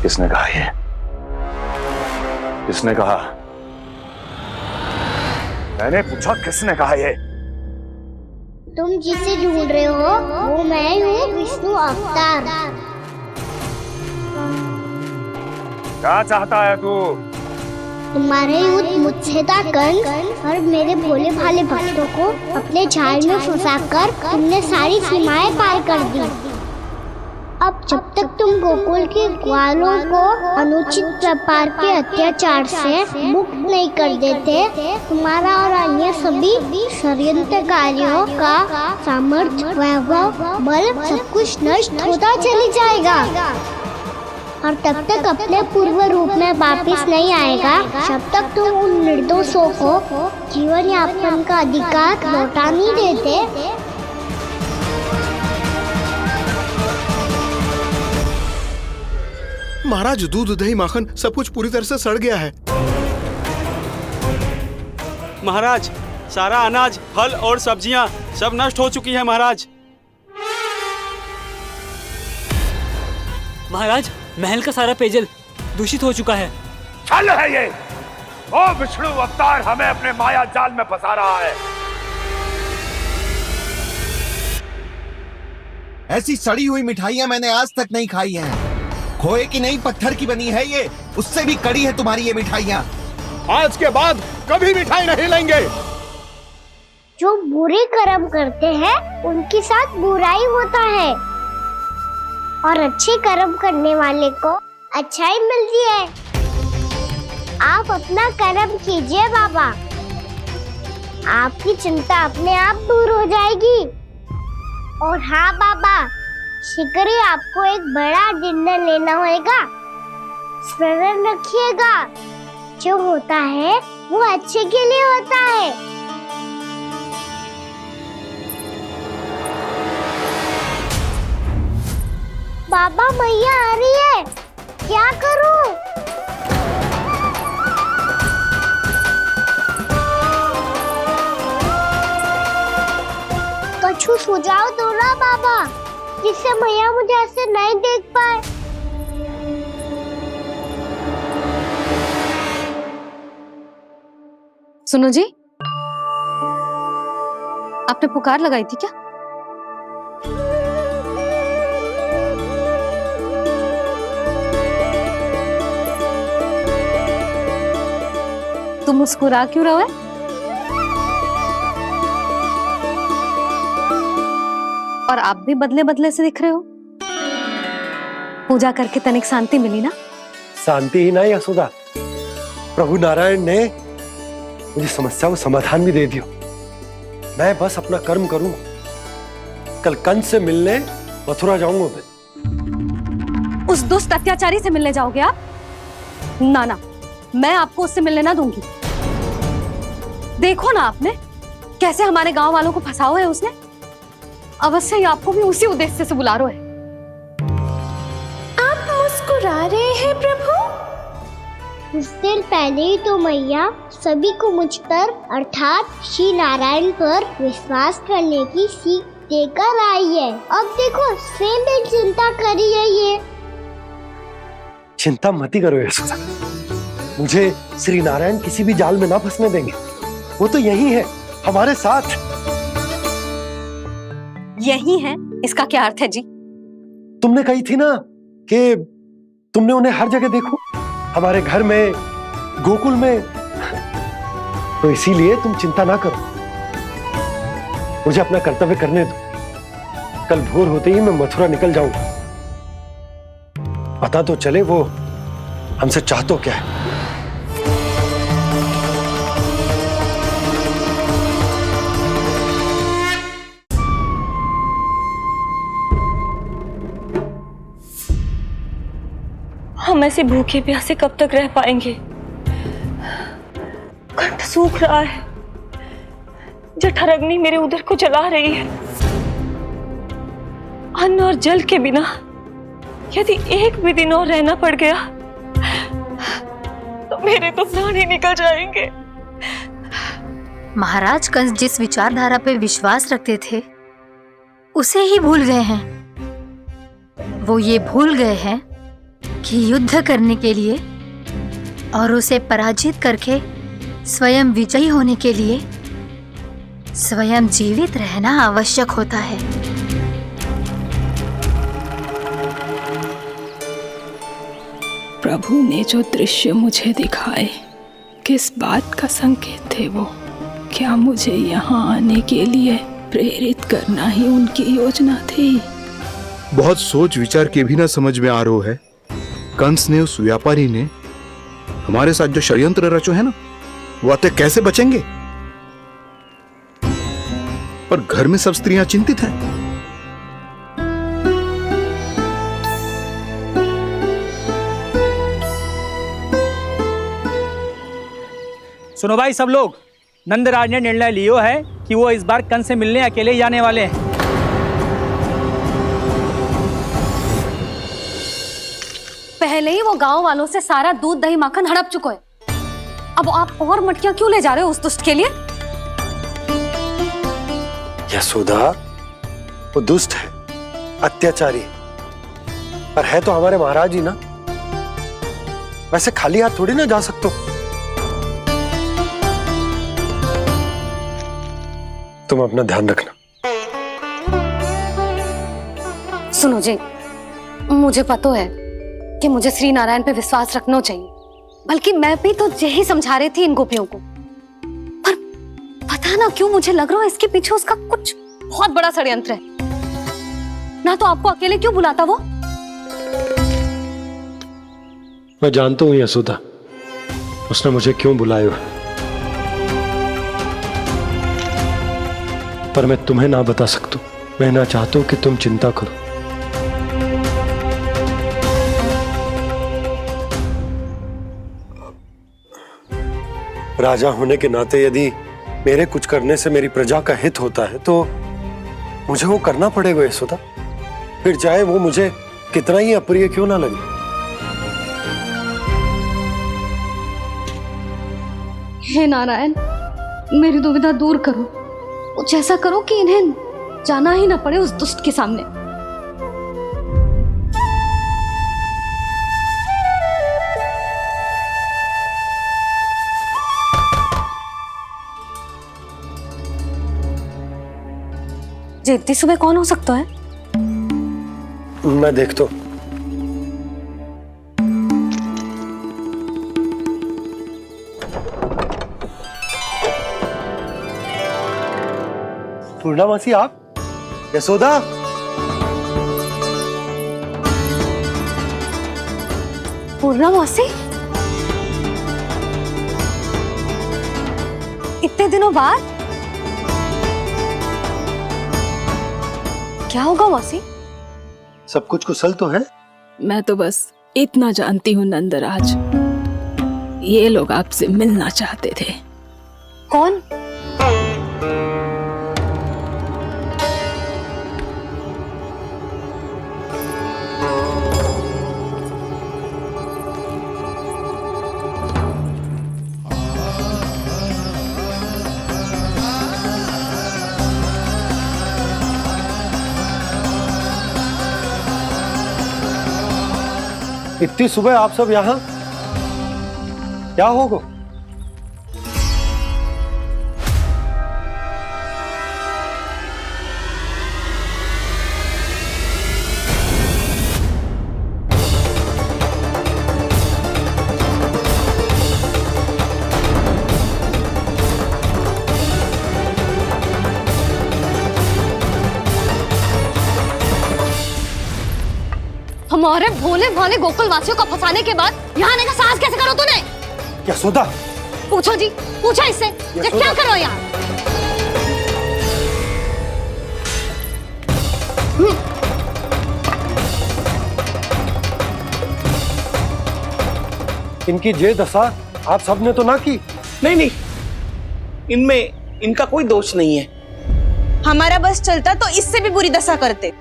[SPEAKER 13] किसने कहा ये? किसने कहा? मैंने पूछा किसने कहा ये?
[SPEAKER 1] तुम जिसे ढूंढ रहे हो वो मैं हूँ, विष्णु अवतार।
[SPEAKER 13] क्या चाहता है तू?
[SPEAKER 1] तुम्हारे युद्ध मुझसे था कंस, और मेरे भोले भाले भक्तों को अपने जाल में फंसाकर तुमने सारी सीमाएं पार कर दी। अब जब तक तुम गोकुल के ग्वालों को अनुचित प्रकार के अत्याचार से मुक्त नहीं कर देते, तुम्हारा और अन्य सभी षड्यंत्रकारियों का सामर्थ्य, वैभव, बल सब कुछ नष्ट होता चली जाएगा। और तब तक अपने पूर्व रूप में वापस नहीं आएगा जब तक तुम उन निर्दोषों को जीवन यापन का अधिकार लौटा नहीं देते।
[SPEAKER 4] महाराज, दूध, दही, माखन सब कुछ पूरी तरह से सड़ गया है।
[SPEAKER 14] महाराज, सारा अनाज, फल और सब्जियां सब नष्ट हो चुकी है महाराज।
[SPEAKER 15] महाराज, महल का सारा पेयजल दूषित हो चुका है।
[SPEAKER 5] छल है ये। ओ विष्णु अवतार हमें अपने माया जाल में फंसा रहा है।
[SPEAKER 16] ऐसी सड़ी हुई मिठाइयां मैंने आज तक नहीं खाई हैं। खोए की नहीं, पत्थर की बनी है ये। उससे भी कड़ी है तुम्हारी ये मिठाइयां।
[SPEAKER 4] आज के बाद कभी मिठाई नहीं लेंगे।
[SPEAKER 1] जो बुरे कर्म करते हैं उनके साथ बुराई होता है, और अच्छे कर्म करने वाले को अच्छाई मिलती है। आप अपना कर्म कीजिए बाबा, आपकी चिंता अपने आप दूर हो जाएगी। और हाँ बाबा, शीघ्र ही आपको एक बड़ा डिनर लेना होगा। स्मरण रखिएगा, जो होता है वो अच्छे के लिए होता है। बाबा, मैया आ रही है, क्या करूं? कछु सुझाव दो ना बाबा, जिससे मैया मुझे ऐसे नहीं देख पाए।
[SPEAKER 2] सुनो जी, आपने पुकार लगाई थी क्या? तुम मुस्कुरा क्यों रहे हो? और आप भी बदले बदले से दिख रहे हो। पूजा करके तनिक शांति मिली ना?
[SPEAKER 4] शांति ही नहीं यशोदा, प्रभु नारायण ने मुझे समस्या को समाधान भी दे दिया। मैं बस अपना कर्म करूं। कल कंस से मिलने मथुरा जाऊंगा मैं।
[SPEAKER 2] उस दुष्ट अत्याचारी से मिलने जाओगे आप? ना ना, मैं आपको उससे मिलने ना दूंगी। देखो ना आपने कैसे हमारे गांव वालों को फंसाओ है उसने। अवश्य ही आपको भी उसी उद्देश्य से बुला रहा है।
[SPEAKER 1] आप मुस्कुरा रहे हैं प्रभु? कुछ देर पहले ही तो मैया सभी को मुझ पर अर्थात श्री नारायण पर विश्वास करने की सीख देकर आई है। अब देखो स्वयं भी चिंता करी है ये।
[SPEAKER 4] चिंता मत करो यशोदा, मुझे श्री नारायण किसी भी जाल में ना फंसने देंगे। वो तो यही है हमारे साथ।
[SPEAKER 2] यही है, इसका क्या अर्थ है जी?
[SPEAKER 4] तुमने कही थी ना कि तुमने उन्हें हर जगह देखो, हमारे घर में, गोकुल में। तो इसीलिए तुम चिंता ना करो, मुझे अपना कर्तव्य करने दो। कल भोर होते ही मैं मथुरा निकल जाऊंगा। पता तो चले वो हमसे चाहतो क्या है।
[SPEAKER 7] हम ऐसे भूखे प्यासे कब तक रह पाएंगे? कंठ सूख रहा है, जठराग्नि मेरे उदर को जला रही है। अन्न और जल के बिना यदि एक भी दिन और रहना पड़ गया तो मेरे तो प्राण ही निकल जाएंगे।
[SPEAKER 2] महाराज कंस जिस विचारधारा पे विश्वास रखते थे उसे ही भूल गए हैं। वो ये भूल गए हैं कि युद्ध करने के लिए और उसे पराजित करके स्वयं विजयी होने के लिए स्वयं जीवित रहना आवश्यक होता है।
[SPEAKER 3] प्रभु ने जो दृश्य मुझे दिखाए किस बात का संकेत थे वो? क्या मुझे यहाँ आने के लिए प्रेरित करना ही उनकी योजना थी?
[SPEAKER 13] बहुत सोच विचार के भी ना समझ में आ रहा है। कंस ने, उस व्यापारी ने हमारे साथ जो षड्यंत्र रचो है ना, वो आते कैसे बचेंगे? पर घर में सब स्त्रियां चिंतित हैं।
[SPEAKER 15] सुनो भाई सब लोग, नंदराज ने निर्णय लियो है कि वो इस बार कंस से मिलने अकेले जाने वाले हैं।
[SPEAKER 2] पहले ही वो गांव वालों से सारा दूध दही माखन हड़प चुका है, अब आप और मटकियां क्यों ले जा रहे हो उस दुष्ट के लिए?
[SPEAKER 4] यशोदा, वो दुष्ट है, अत्याचारी, पर है तो हमारे महाराज ही ना। वैसे खाली हाथ थोड़ी ना जा सकते हो। तुम अपना ध्यान रखना।
[SPEAKER 2] सुनो जी, मुझे पता है कि मुझे श्री नारायण पे विश्वास रखना चाहिए, बल्कि मैं भी तो यही समझा रही थी इन गोपियों को, पर पता ना क्यों मुझे लग रहा है इसके पीछे उसका कुछ बहुत बड़ा षड्यंत्र है। ना तो आपको अकेले क्यों बुलाता वो?
[SPEAKER 4] मैं जानता हूं यशोदा, उसने मुझे क्यों बुलाया, पर मैं तुम्हें ना बता सकता। मैं ना चाहता हूं कि तुम चिंता करो। राजा होने के नाते यदि मेरे कुछ करने से मेरी प्रजा का हित होता है तो मुझे वो करना पड़ेगा यशोदा, फिर चाहे वो मुझे कितना ही अप्रिय क्यों ना लगे।
[SPEAKER 2] हे नारायण, मेरी दुविधा दूर करो, कुछ ऐसा करो कि इन्हें जाना ही ना पड़े उस दुष्ट के सामने। जी इतनी सुबह कौन हो सकता है?
[SPEAKER 4] मैं देखता हूं। पूर्णामासी, आप? यशोदा,
[SPEAKER 2] पूर्णामासी, इतने दिनों बाद? क्या होगा मौसी?
[SPEAKER 4] सब कुछ कुशल तो है?
[SPEAKER 3] मैं तो बस इतना जानती हूँ नंदराज, ये लोग आपसे मिलना चाहते थे।
[SPEAKER 2] कौन?
[SPEAKER 4] इतनी सुबह आप सब यहाँ? क्या होगा?
[SPEAKER 2] हमारे भोले भाले गोकुल वासियों को फंसाने के बाद यहाँ आने का साहस कैसे करो तूने?
[SPEAKER 4] यशोदा,
[SPEAKER 2] पूछो जी, पूछो इससे, ये क्या करो यहाँ?
[SPEAKER 4] इनकी ये दशा आप सबने तो ना की?
[SPEAKER 12] नहीं नहीं, इनमें इनका कोई दोष नहीं है। हमारा बस चलता तो इससे भी बुरी दशा करते।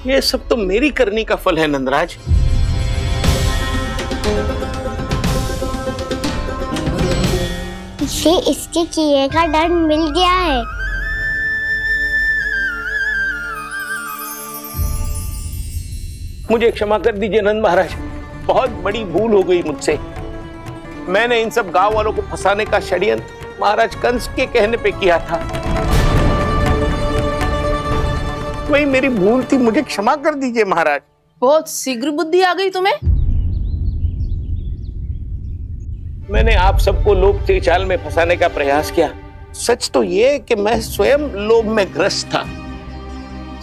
[SPEAKER 6] ये सब तो मेरी करनी का फल है नंदराज।
[SPEAKER 1] इसे इसके किए का दंड मिल गया है।
[SPEAKER 6] मुझे क्षमा कर दीजिए नंद महाराज, बहुत बड़ी भूल हो गई मुझसे। मैंने इन सब गांव वालों को फंसाने का षड्यंत्र महाराज कंस के कहने पे किया था। वही मेरी भूल थी, मुझे क्षमा कर दीजिए महाराज।
[SPEAKER 12] बहुत शीघ्र बुद्धि आ गई तुम्हें।
[SPEAKER 6] मैंने आप सबको लोभ के जाल में फंसाने का प्रयास किया। सच तो ये कि मैं स्वयं लोभ में ग्रस्त था।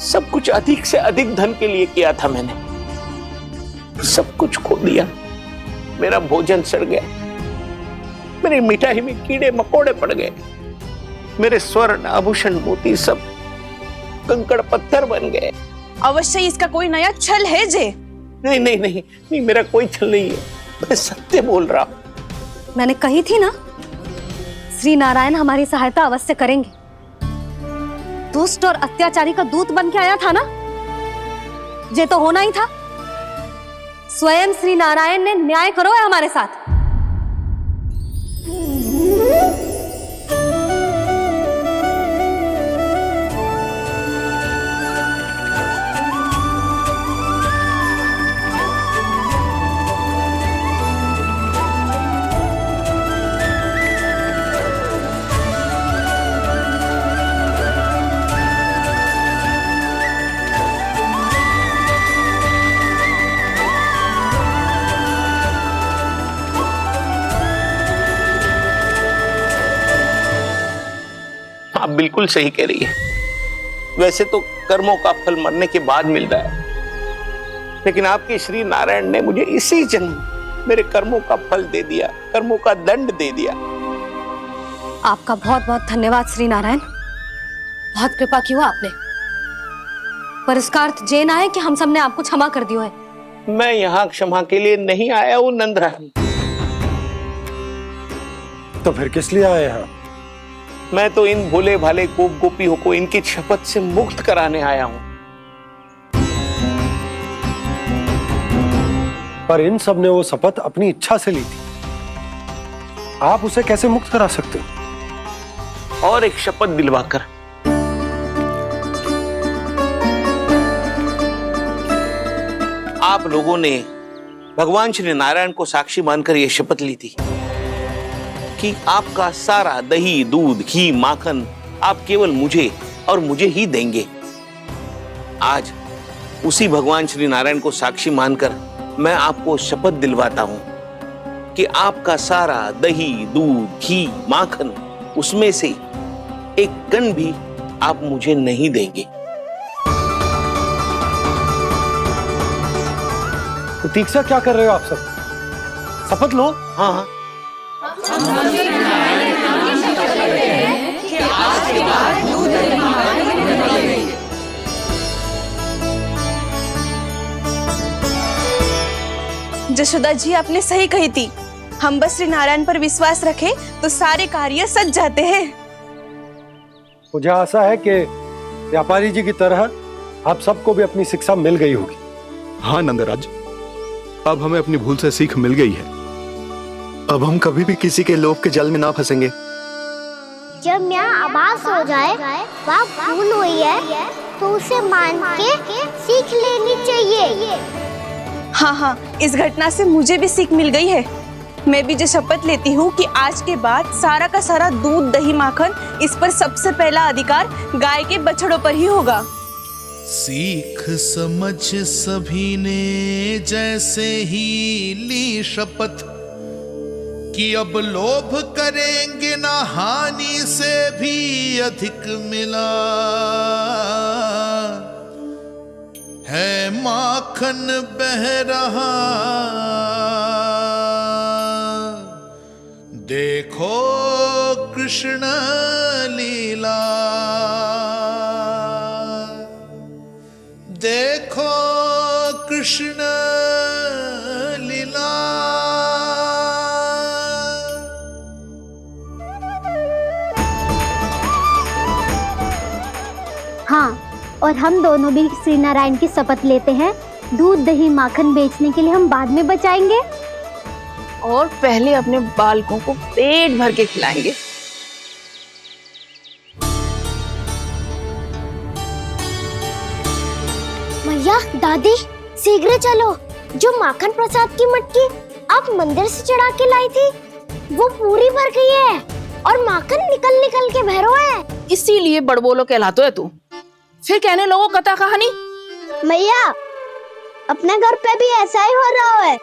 [SPEAKER 6] सब कुछ अधिक से अधिक धन के लिए किया था मैंने, सब कुछ खो दिया। मेरा भोजन सड़ गया, मेरी मिठाई में कीड़े मकोड़े पड़ गए, मेरे स्वर्ण आभूषण मोती सब कंकड़ पत्थर बन गए।
[SPEAKER 8] अवश्य इसका कोई नया छल है जे।
[SPEAKER 6] नहीं नहीं नहीं नहीं, मेरा कोई छल नहीं है, मैं सत्य बोल रहा हूं।
[SPEAKER 2] मैंने कही थी ना, श्री नारायण हमारी सहायता अवश्य करेंगे। दुष्ट और अत्याचारी का दूत बन के आया था ना, ये तो होना ही था। स्वयं श्री नारायण ने न्याय करो है हमारे साथ।
[SPEAKER 6] आप बिल्कुल सही कह रही है। वैसे तो कर्मों का फल मरने के बाद मिलता है, लेकिन आपके श्री नारायण ने मुझे इसी जन्म मेरे कर्मों का फल दे दिया, कर्मों का दंड दे दिया।
[SPEAKER 2] आपका बहुत बहुत धन्यवाद श्री नारायण, बहुत कृपा की हो आपने। पर इसका अर्थ ये ना है कि हम सब ने आपको क्षमा कर दियो है।
[SPEAKER 6] मैं यहाँ क्षमा के लिए नहीं आया हूँ नंदरानी।
[SPEAKER 4] तो फिर किस लिए आए हैं?
[SPEAKER 6] मैं तो इन भोले भाले गोप गोपियों को इनकी शपथ से मुक्त कराने आया हूं।
[SPEAKER 4] पर इन सब ने वो शपथ अपनी इच्छा से ली थी, आप उसे कैसे मुक्त करा सकते हो?
[SPEAKER 6] और एक शपथ दिलवाकर। आप लोगों ने भगवान श्री नारायण को साक्षी मानकर यह शपथ ली थी कि आपका सारा दही, दूध, घी, माखन आप केवल मुझे और मुझे ही देंगे। आज उसी भगवान श्री नारायण को साक्षी मानकर मैं आपको शपथ दिलवाता हूं कि आपका सारा दही, दूध, घी, माखन उसमें से एक कण भी आप मुझे नहीं देंगे।
[SPEAKER 4] प्रतीक्षा क्या कर रहे हो आप सब? शपथ लो।
[SPEAKER 6] हाँ हाँ,
[SPEAKER 8] जशोदा जी आपने सही कही थी, हम बस श्री नारायण पर विश्वास रखें तो सारे कार्य सज जाते हैं।
[SPEAKER 4] मुझे आशा है कि व्यापारी जी की तरह आप सबको भी अपनी शिक्षा मिल गई होगी।
[SPEAKER 13] हाँ नंदराज, अब हमें अपनी भूल से सीख मिल गई है।
[SPEAKER 17] अब हम कभी भी किसी के लोभ के जाल में ना फंसेंगे।
[SPEAKER 1] जब यहाँ आभास हो जाए वहाँ भूल हुई है तो उसे मान के सीख लेनी चाहिए।
[SPEAKER 8] हाँ हाँ, इस घटना से मुझे भी सीख मिल गई है। मैं भी जो शपथ लेती हूँ कि आज के बाद सारा का सारा दूध, दही, माखन इस पर सबसे पहला अधिकार गाय के बछड़ों पर ही होगा।
[SPEAKER 18] सीख समझ सभी ने जैसे ही ली शपथ कि अब लोभ करेंगे ना हानि से भी अधिक मिला है, माखन बह रहा देखो कृष्ण लीला, देखो कृष्ण लीला।
[SPEAKER 1] हाँ, और हम दोनों भी श्री नारायण की शपथ लेते हैं, दूध दही माखन बेचने के लिए हम बाद में बचाएंगे
[SPEAKER 12] और पहले अपने बालकों को पेट भर के खिलाएंगे।
[SPEAKER 1] मैया, दादी, शीघ्र चलो। जो माखन प्रसाद की मटकी आप मंदिर से चढ़ा के लाई थी, वो पूरी भर गई है और माखन निकल निकल के भरो है।
[SPEAKER 12] इसीलिए बड़बोलो कहलाते है तू। फिर कहने लोगों कथा कहानी।
[SPEAKER 1] मैया, अपने घर पे भी ऐसा ही हो रहा है।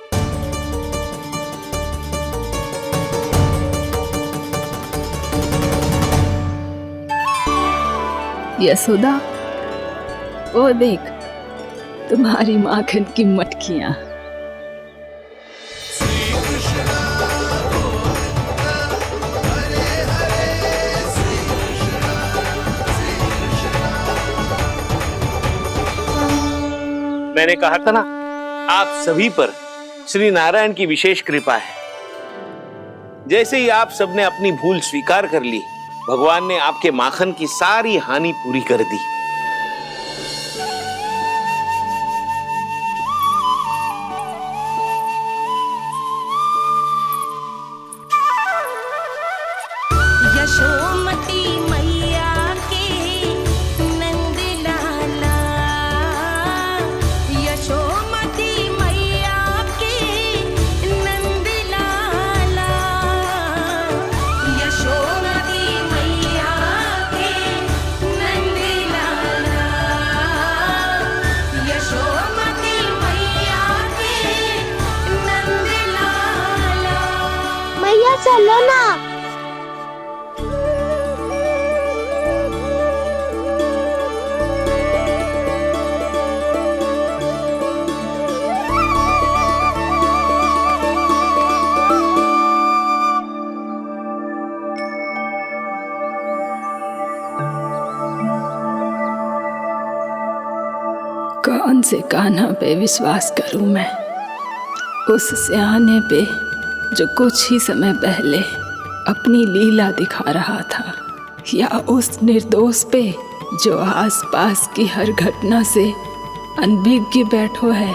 [SPEAKER 3] यशोदा, वो देख तुम्हारी माखन की मटकियां।
[SPEAKER 6] मैंने कहा था ना, आप सभी पर श्री नारायण की विशेष कृपा है। जैसे ही आप सबने अपनी भूल स्वीकार कर ली, भगवान ने आपके माखन की सारी हानि पूरी कर दी।
[SPEAKER 19] यशोमती मैया के नंद लाला, यशोमती मैया के नंद लाला, यशोमती मैया के नंद लाला, यशोमती मैया के नंद लाला।
[SPEAKER 1] मैया चलो ना।
[SPEAKER 3] कौन से कान्हा पे विश्वास करूं मैं? उस सियाने पे जो कुछ ही समय पहले अपनी लीला दिखा रहा था, या उस निर्दोष पे जो आसपास की हर घटना से अनभिज्ञ बैठो है?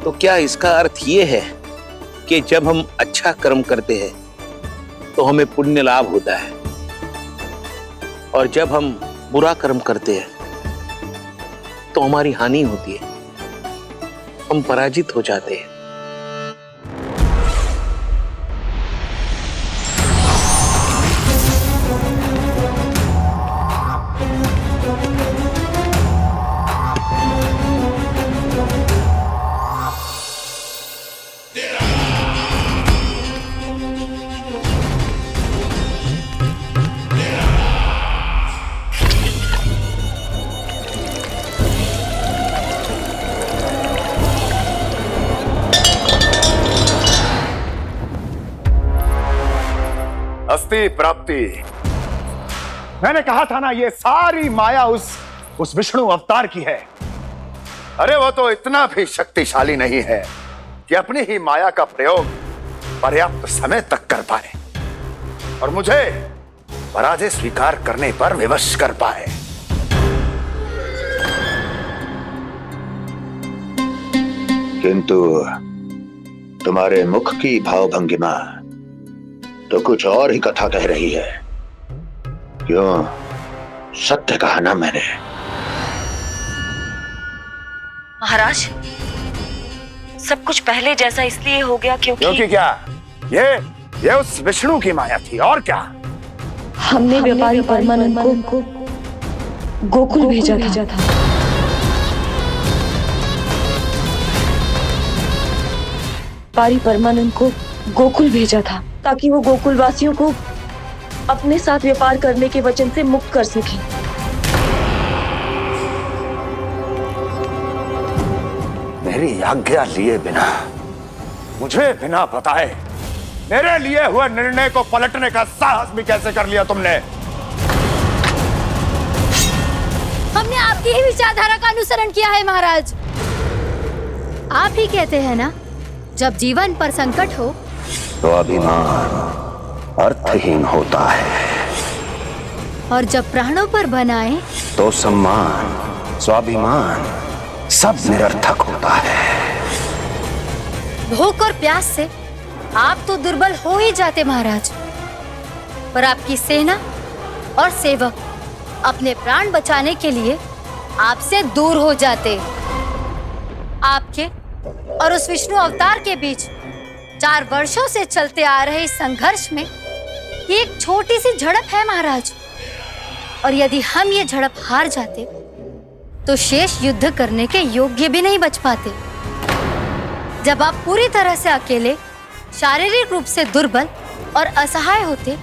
[SPEAKER 6] तो क्या इसका अर्थ ये है कि जब हम अच्छा कर्म करते हैं तो हमें पुण्य लाभ होता है, और जब हम बुरा कर्म करते हैं तो हमारी हानि होती है, हम पराजित हो जाते हैं?
[SPEAKER 5] अस्ति प्राप्ति। मैंने कहा था ना, ये सारी माया उस विष्णु अवतार की है। अरे वो तो इतना भी शक्तिशाली नहीं है कि अपनी ही माया का प्रयोग पर्याप्त समय तक कर पाए और मुझे पराजय स्वीकार करने पर विवश कर पाए।
[SPEAKER 20] किंतु तुम्हारे मुख की भावभंगिमा तो कुछ और ही कथा कह रही है। क्यों? सत्य कहा ना मैंने।
[SPEAKER 7] महाराज, सब कुछ पहले जैसा इसलिए हो गया क्योंकि
[SPEAKER 5] क्या? ये उस विष्णु की माया थी, और क्या?
[SPEAKER 7] हमने व्यापारी परमानंद को गोकुल भेजा था। व्यापारी परमानंद को गोकुल भेजा था ताकि वो गोकुल वासियों को अपने साथ व्यापार करने के वचन से मुक्त कर सके।
[SPEAKER 5] मेरी आज्ञा लिए बिना, मुझे बिना बताए मेरे लिए हुए निर्णय को पलटने का साहस भी कैसे कर लिया तुमने?
[SPEAKER 2] हमने आपकी ही विचारधारा का अनुसरण किया है महाराज। आप ही कहते हैं ना, जब जीवन पर संकट हो
[SPEAKER 5] तो अभिमान अर्थहीन होता है,
[SPEAKER 2] और जब प्राणों पर बनाए
[SPEAKER 5] तो सम्मान स्वाभिमान सब निरर्थक होता है।
[SPEAKER 2] भूख और प्यास से आप तो दुर्बल हो ही जाते महाराज, पर आपकी सेना और सेवक अपने प्राण बचाने के लिए आपसे दूर हो जाते। आपके और उस विष्णु अवतार के बीच 4 वर्षों से चलते आ रहे इस संघर्ष में ये एक छोटी सी झड़प है महाराज, और यदि हम ये झड़प हार जाते तो शेष युद्ध करने के योग्य भी नहीं बच पाते। जब आप पूरी तरह से अकेले, शारीरिक रूप से दुर्बल और असहाय होते,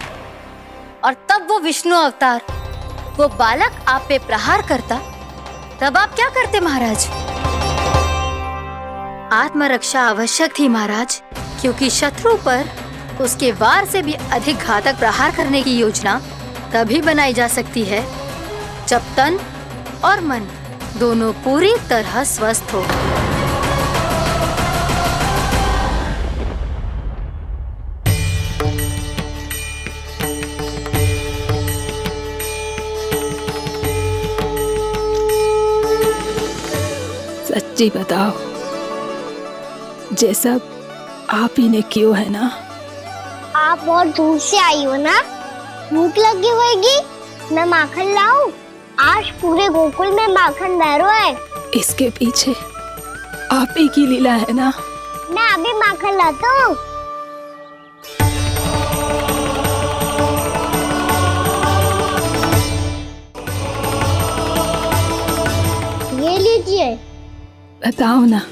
[SPEAKER 2] और तब वो विष्णु अवतार, वो बालक आप पे प्रहार करता, तब आप क्या करते महाराज? आत्मरक्षा आवश्यक थी महाराज, क्योंकि शत्रु पर उसके वार से भी अधिक घातक प्रहार करने की योजना तभी बनाई जा सकती है जब तन और मन दोनों पूरी तरह स्वस्थ हो।
[SPEAKER 3] सच्ची बताओ, ये सब आप ही ने क्यों है ना?
[SPEAKER 1] आप बहुत दूर से आई हो ना, भूख लगी होगी। मैं माखन लाऊं? आज पूरे गोकुल में माखन बह रहा है।
[SPEAKER 3] इसके पीछे आप ही की लीला है ना?
[SPEAKER 1] मैं अभी माखन लाता हूँ। ये लीजिए।
[SPEAKER 3] बताओ ना,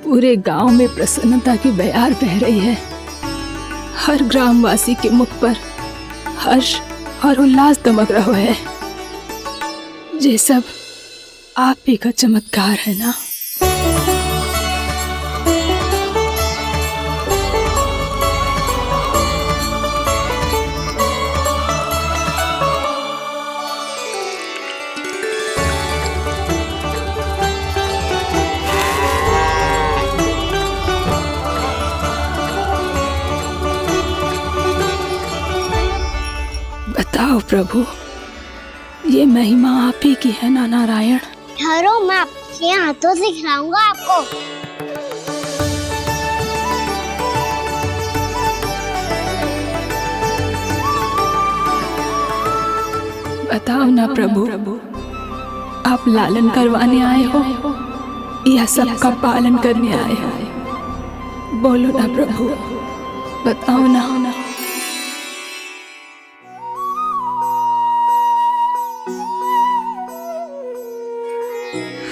[SPEAKER 3] पूरे गांव में प्रसन्नता की बयार बह रही है। हर ग्रामवासी के मुख पर हर्ष और उल्लास दमक रहा है। ये सब आप ही का चमत्कार है ना? बताओ प्रभु, ये महिमा आप ही की है ना नारायण?
[SPEAKER 1] ठहरो, मैं आपके हाथों से खिलाऊंगा आपको।
[SPEAKER 3] बताओ ना प्रभु, आप लालन करवाने आए हो या सबका पालन करने आए हो? बोलो ना प्रभु, बताओ ना।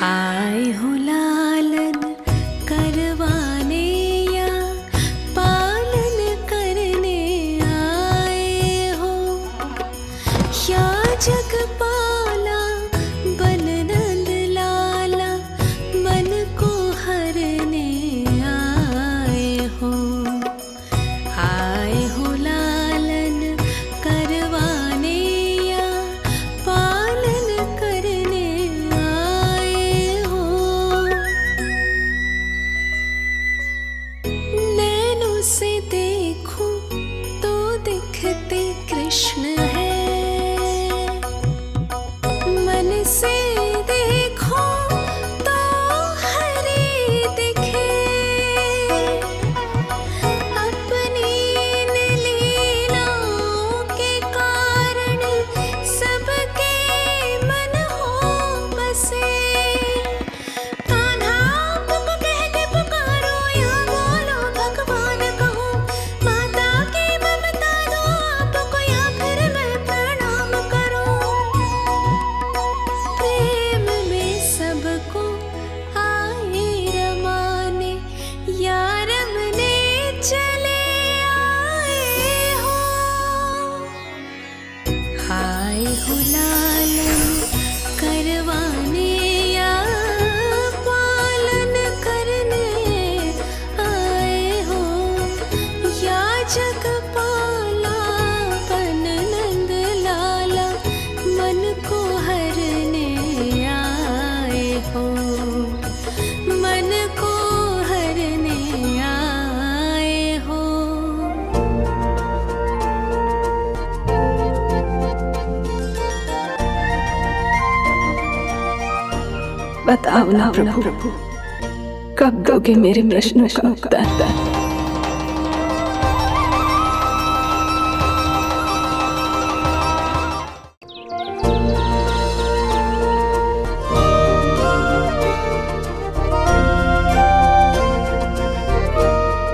[SPEAKER 19] आए हो लालन करवाने या पालन करने आए हो, या जगपाला बन नंद लाला मन को हरने आए हो। आए हो
[SPEAKER 3] बताओ ना प्रभु, कब दोगे मेरे प्रश्नों का उत्तर?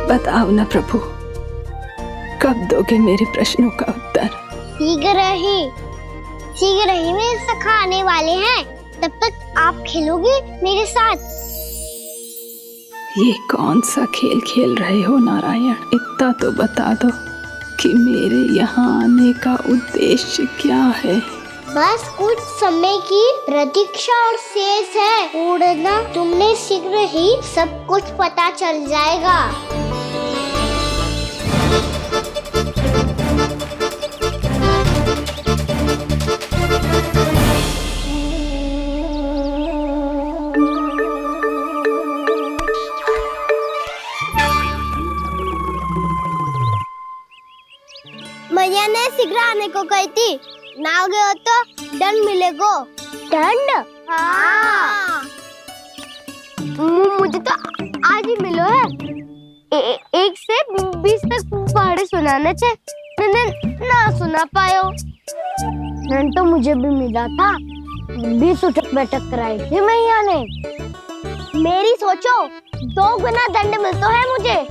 [SPEAKER 3] बताओ ना प्रभु, कब दोगे मेरे प्रश्नों का उत्तर?
[SPEAKER 1] शीघ्र ही मेरे सखा आने वाले हैं, तब तक आप खेलोगे मेरे साथ।
[SPEAKER 3] ये कौन सा खेल खेल रहे हो नारायण? इतना तो बता दो कि मेरे यहाँ आने का उद्देश्य क्या है?
[SPEAKER 1] बस कुछ समय की प्रतीक्षा और शेष है। उड़ना तुमने शीघ्र ही सब कुछ पता चल जाएगा। मैया ने शीघ्र आने को कही थी, ना आ गए हो तो दंड मिलेगा। दंड? हाँ। मुझे तो आज ही मिलो है। 1 से 20 तक पहाड़े सुनाने थे, मैंने ना सुना पायो। दंड तो मुझे भी मिला था, 20 उठक बैठक कराई थी मैया ने। मेरी सोचो 2 गुना दंड मिलता है मुझे।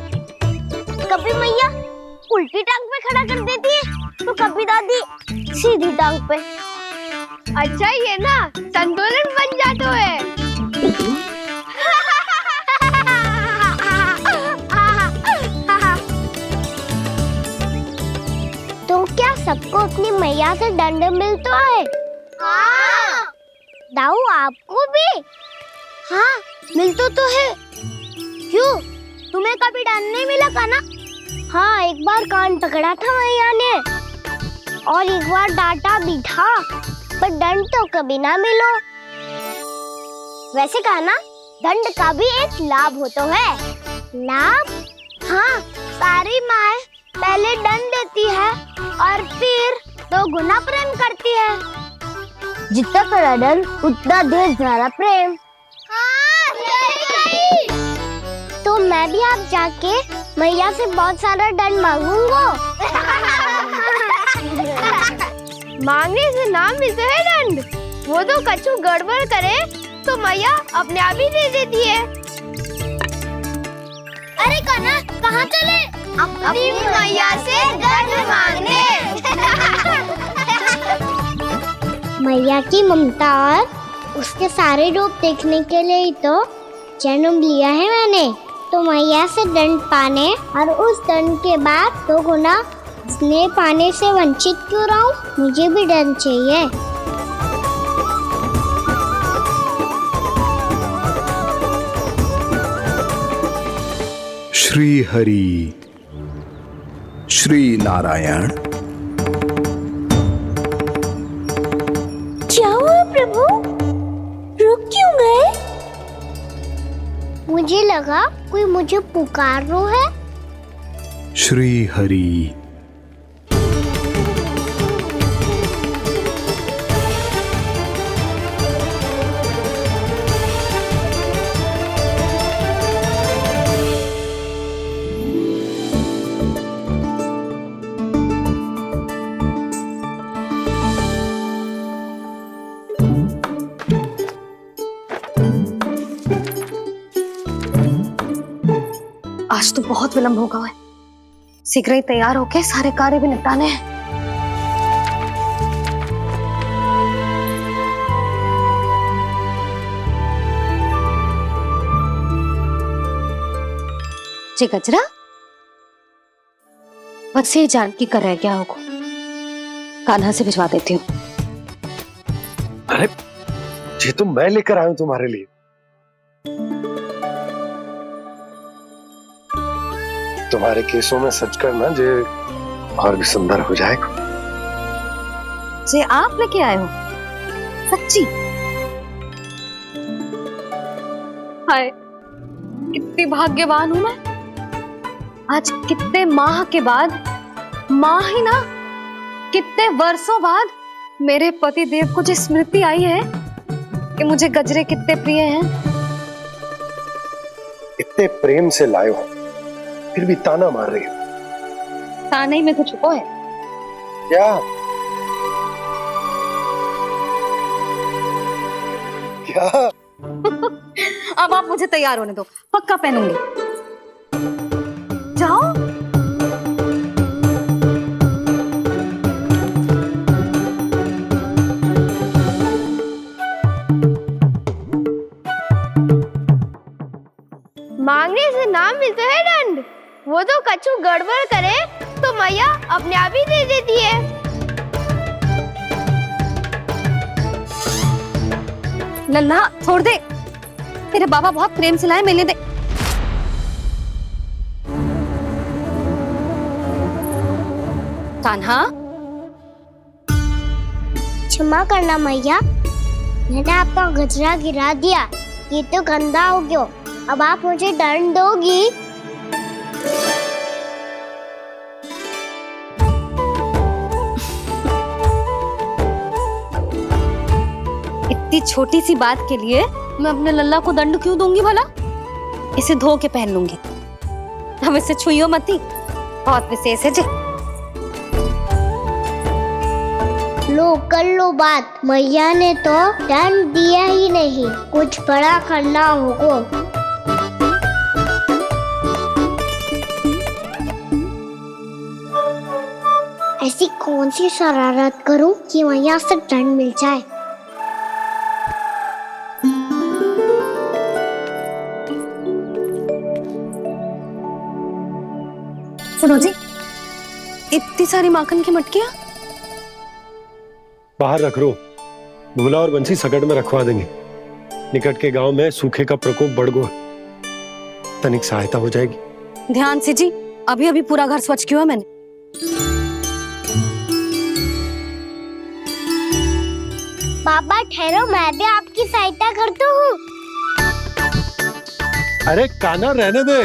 [SPEAKER 1] कभी मैया उल्टी टांग पे खड़ा कर देती है, तो कभी दादी सीधी टांग पे। अच्छा ये ना संतुलन बन जाता है। तो क्या सबको अपनी मैया से दंड मिलता है? हाँ। दाऊ आपको भी? हाँ मिलता तो है। क्यों, तुम्हें कभी दंड नहीं मिला का ना? हाँ, एक बार कान पकड़ा था मैया ने और एक बार डांटा भी था, पर दंड तो कभी ना मिलो। वैसे कहा ना, दंड का भी एक लाभ होता है। लाभ? हाँ, सारी माँ पहले दंड देती है और फिर 2 गुना प्रेम करती है। जितना कड़ा दंड उतना ढेर सारा प्रेम। हाँ, सही। तो मैं भी आप जाके मैया से बहुत सारा दंड मांगूंगा। मांगने से ना मिलता है दंड, वो तो कछु गड़बड़ करे तो मैया अपने आप ही दे देती है। अरे कना, कहाँ चले? अपनी मैया से दंड मांगने। मैया की ममता और उसके सारे रूप देखने के लिए ही तो जन्म लिया है मैंने। तो मैया से दंड पाने और उस दंड के बाद 2 गुना स्नेह पाने से वंचित क्यों रहूं? मुझे भी दंड चाहिए।
[SPEAKER 13] श्री हरि, श्री नारायण।
[SPEAKER 1] क्या हुआ प्रभु? रुक क्यों गए? मुझे लगा कोई मुझे पुकार रहा है।
[SPEAKER 13] श्री हरि।
[SPEAKER 2] आज तो बहुत विलंब होगा है, शीघ्र ही तैयार होके सारे कार्य भी निपटाने हैं। जी गजरा, बस ये जानकी कर रह गया होगा, कान्हा से भिजवा देती हूँ।
[SPEAKER 4] अरे ये तो मैं लेकर आया हूं तुम्हारे लिए। तुम्हारे केसों में सच करना जे और भी सुंदर हो जाएगा।
[SPEAKER 2] जे आप लेके आए हो? सच्ची? हाय, कितनी भाग्यवान हूं मैं। आज कितने माह के बाद, माह ही ना, कितने वर्षों बाद मेरे पति देव को जो स्मृति आई है कि मुझे गजरे कितने प्रिय हैं।
[SPEAKER 21] इतने प्रेम से लाए हो, फिर भी ताना मार रही हो।
[SPEAKER 2] ताने ही में तो छुपो है।
[SPEAKER 21] क्या क्या?
[SPEAKER 2] अब आप मुझे तैयार होने दो, पक्का पहनूंगी। जाओ।
[SPEAKER 1] मांगने से ना मिलता है दंड। वो तो कछु गड़बड़ करे तो मैया अपने आप ही दे देती है।
[SPEAKER 2] लल्ला छोड़ दे, तेरे बाबा बहुत प्रेम से लाए, मिलने दे। कान्हा,
[SPEAKER 1] क्षमा करना मैया, मैंने आपका गजरा गिरा दिया। ये तो गंदा हो गया। अब आप मुझे दंड दोगी?
[SPEAKER 2] इतनी छोटी सी बात के लिए मैं अपने लल्ला को दंड क्यों दूंगी भला? इसे धो के पहन लूंगी। अब इसे छुइयो मती, बहुत विशेष है जी।
[SPEAKER 1] लो कर लो बात, मैया ने तो दंड दिया ही नहीं, कुछ बड़ा करना होगा। ऐसी कौन सी शरारत करूं कि मैया से दंड मिल जाए?
[SPEAKER 2] सुनो जी, इतनी सारी माखन की मटकियां
[SPEAKER 21] बाहर रख रो, भूला और बंसी सकट में रखवा देंगे। निकट के गांव में सूखे का प्रकोप बढ़ गया, तनिक सहायता हो जाएगी।
[SPEAKER 2] ध्यान से जी, अभी अभी पूरा घर स्वच्छ किया है मैंने।
[SPEAKER 1] पापा ठहरो, मैं भी आपकी सहायता करता हूँ।
[SPEAKER 21] अरे कान्हा रहने दे,